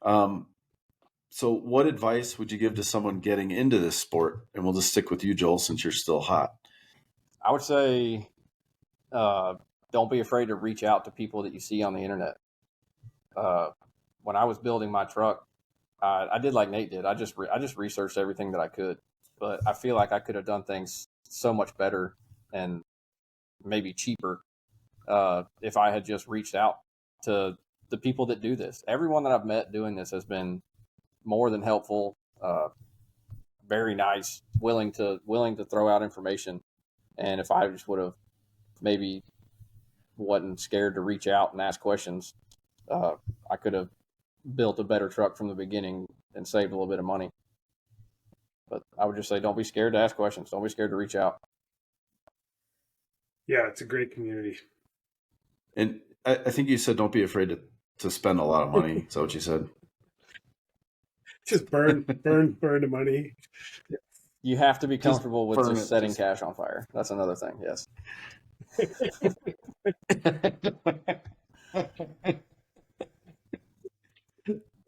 So what advice would you give to someone getting into this sport? And we'll just stick with you, Joel, since you're still hot. I would say, don't be afraid to reach out to people that you see on the internet. When I was building my truck, I did like Nate did. I just researched everything that I could, but I feel like I could have done things so much better and maybe cheaper if I had just reached out to the people that do this. Everyone that I've met doing this has been more than helpful, very nice, willing to throw out information. And if I just would have maybe wasn't scared to reach out and ask questions, I could have built a better truck from the beginning and saved a little bit of money. But I would just say, don't be scared to ask questions. Don't be scared to reach out. Yeah, it's a great community. And I think you said don't be afraid to spend a lot of money. Is that what you said? Just burn the money. You have to be comfortable with burn just it, setting just- cash on fire. That's another thing. Yes.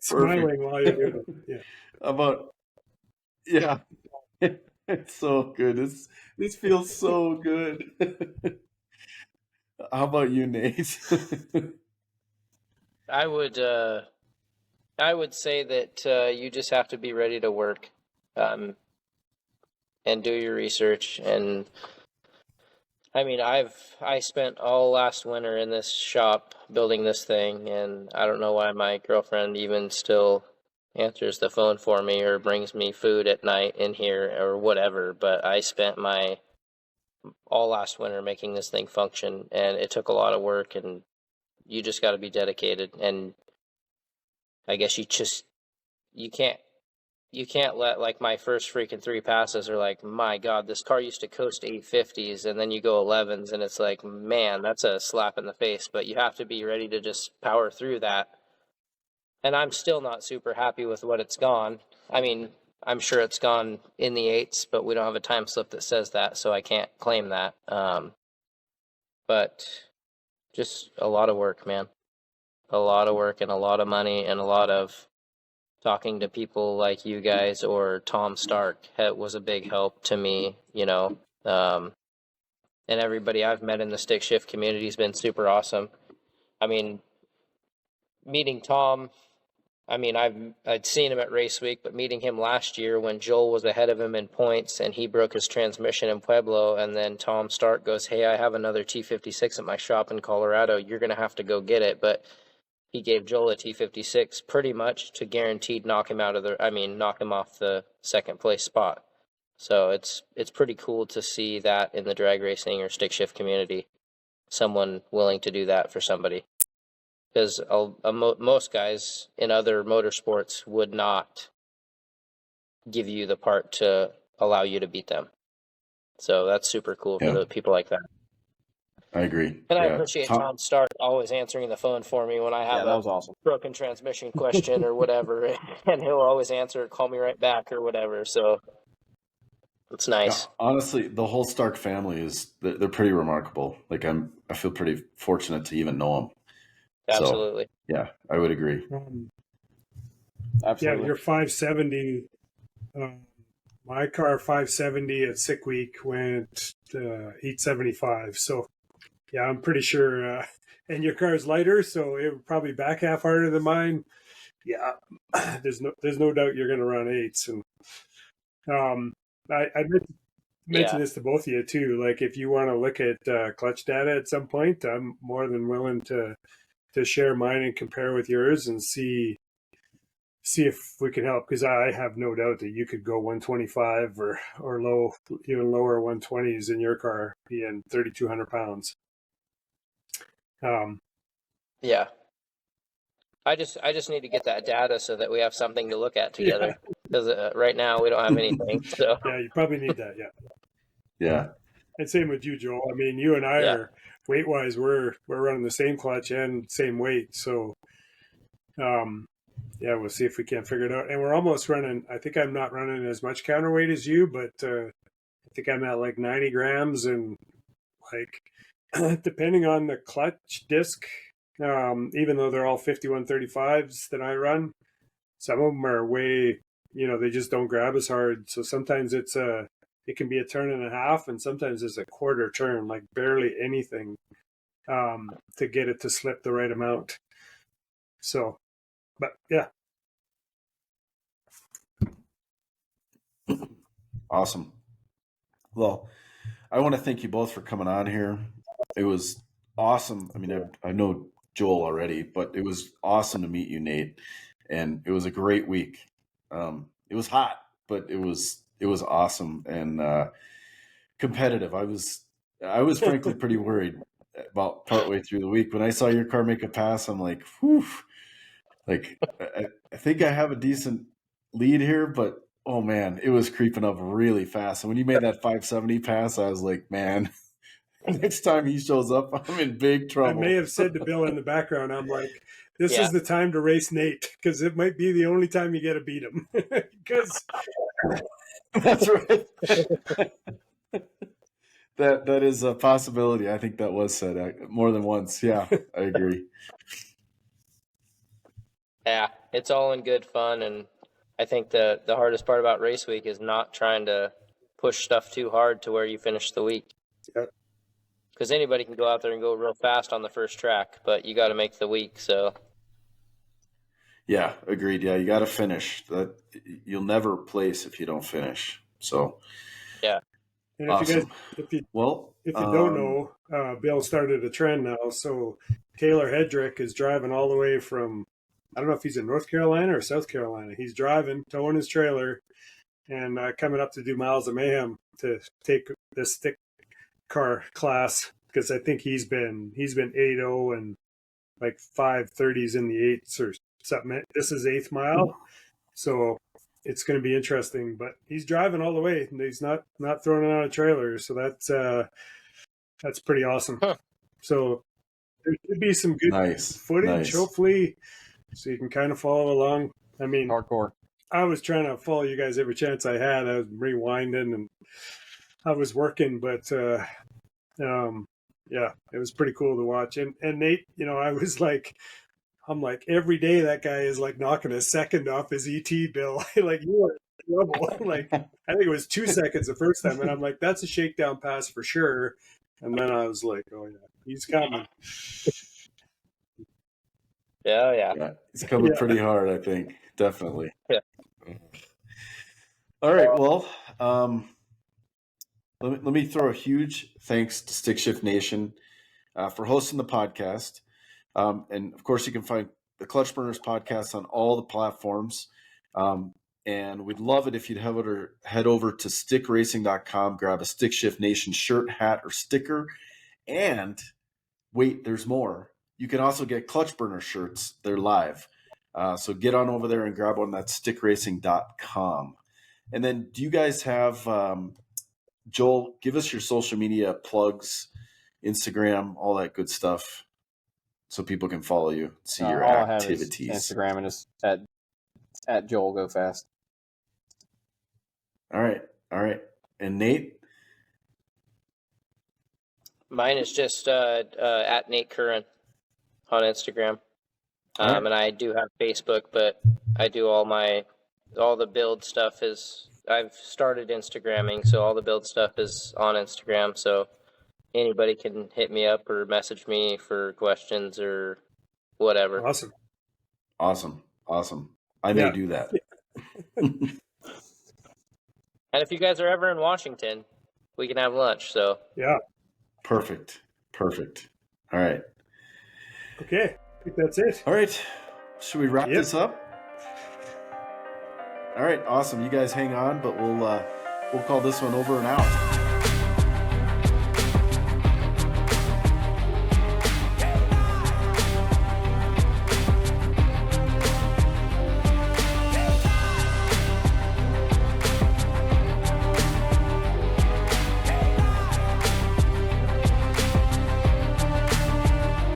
Smiling while you're doing it. Yeah. Yeah. It's so good. This feels so good. How about you, Nate? I would say that you just have to be ready to work, and do your research. And I mean, I spent all last winter in this shop building this thing, and I don't know why my girlfriend even still answers the phone for me or brings me food at night in here or whatever, but I spent my all last winter making this thing function, and it took a lot of work, and you just got to be dedicated. And I guess you can't let, like, my first freaking 3 passes are like, my God, this car used to coast 850s, and then you go 11s, and it's like, man, that's a slap in the face. But you have to be ready to just power through that. And I'm still not super happy with what it's gone. I mean, I'm sure it's gone in the 8s, but we don't have a time slip that says that, so I can't claim that. But just a lot of work, man. A lot of work and a lot of money and a lot of talking to people like you guys or Tom Stark was a big help to me, you know. And everybody I've met in the stick shift community has been super awesome. I mean, meeting Tom, I mean, I'd seen him at race week, but meeting him last year when Joel was ahead of him in points and he broke his transmission in Pueblo, and then Tom Stark goes, hey, I have another T56 at my shop in Colorado. You're going to have to go get it. But he gave Joel a T56 pretty much to guaranteed knock him off the second place spot. So it's pretty cool to see that in the drag racing or stick shift community, someone willing to do that for somebody. Because most guys in other motorsports would not give you the part to allow you to beat them. So that's super cool for the people like that. I agree. And I appreciate Tom Stark always answering the phone for me when I have that was awesome. Broken transmission question or whatever, and he'll always answer, call me right back or whatever. So it's nice. Yeah, honestly, the whole Stark family they're pretty remarkable. Like I feel pretty fortunate to even know them. Absolutely. So, yeah, I would agree. Absolutely. Yeah, your 570. My car 570 at sick week went 875. So yeah, I'm pretty sure. And your car's lighter, so it would probably back half harder than mine. Yeah, there's no doubt you're going to run 8s. And I mention this to both of you too. Like, if you want to look at clutch data at some point, I'm more than willing to share mine and compare with yours and see if we can help, because I have no doubt that you could go 125 or low, even lower 120s in your car being 3,200 pounds. Yeah. I just need to get that data so that we have something to look at together. Because right now we don't have anything. So Yeah, you probably need that. Yeah. Yeah. And same with you, Joel. I mean, you and I are weight wise, we're running the same clutch and same weight. So, yeah, we'll see if we can't figure it out. And we're almost running. I think I'm not running as much counterweight as you, but I think I'm at like 90 grams, and like depending on the clutch disc, even though they're all 5135s that I run, some of them are way, they just don't grab as hard. So sometimes it can be a turn and a half, and sometimes it's a quarter turn, like barely anything, to get it to slip the right amount. So, but yeah. Awesome. Well, I want to thank you both for coming on here. It was awesome. I mean, I know Joel already, but it was awesome to meet you, Nate. And it was a great week. It was hot, but it was awesome and competitive. I was frankly pretty worried about partway through the week when I saw your car make a pass. I'm like, whew, like I think I have a decent lead here, but oh man, it was creeping up really fast. And when you made that 570 pass, I was like, man, next time he shows up, I'm in big trouble. I may have said to Bill in the background, I'm like, this is the time to race Nate, because it might be the only time you get to beat him. Because that's right. That is a possibility. I think that was said more than once. Yeah, I agree. yeah, it's all in good fun, and I think the hardest part about race week is not trying to push stuff too hard to where you finish the week. Because anybody can go out there and go real fast on the first track, but you got to make the week. So, yeah, agreed. Yeah, you got to finish. That you'll never place if you don't finish. So, yeah. And awesome. if you don't know, Bill started a trend now. So Taylor Hedrick is driving all the way from, I don't know if he's in North Carolina or South Carolina. He's driving, towing his trailer, and coming up to do Miles of Mayhem to take the stick car class, because I think he's been 8-0 and like 530s in the 8s or something. This is 8th mile, so it's going to be interesting. But he's driving all the way, and he's not throwing it on a trailer, so that's pretty awesome. Huh. So there should be some good footage, hopefully, so you can kind of follow along. I mean, hardcore. I was trying to follow you guys every chance I had. I was rewinding and I was working, but yeah, it was pretty cool to watch. And Nate, I'm like, every day that guy is like knocking a second off his ET bill. Like, you are in trouble. Like, I think it was 2 seconds the first time, and I'm like, that's a shakedown pass for sure. And then I was like, oh yeah, he's coming. Yeah. He's coming pretty hard, I think. Definitely. Yeah. All right. Well, let me throw a huge thanks to Stick Shift Nation for hosting the podcast. And of course, you can find the Clutch Burners podcast on all the platforms. And we'd love it if you'd head over to stickracing.com, grab a Stick Shift Nation shirt, hat, or sticker. And wait, there's more. You can also get Clutch Burner shirts. They're live. So get on over there and grab one. That's stickracing.com. And then do you guys have, Joel, give us your social media plugs, Instagram, all that good stuff, so people can follow you, see your activities. I have is Instagram, and it's at Joel Go Fast. All right. And Nate? Mine is just at Nate Curran on Instagram. And I do have Facebook, but I do all the build stuff I've started Instagramming, so all the build stuff is on Instagram. So anybody can hit me up or message me for questions or whatever. Awesome. I may do that. And if you guys are ever in Washington, we can have lunch. So Yeah. Perfect. All right. Okay. I think that's it. All right. Should we wrap Yep. this up? All right. Awesome. You guys hang on, but we'll call this one over and out.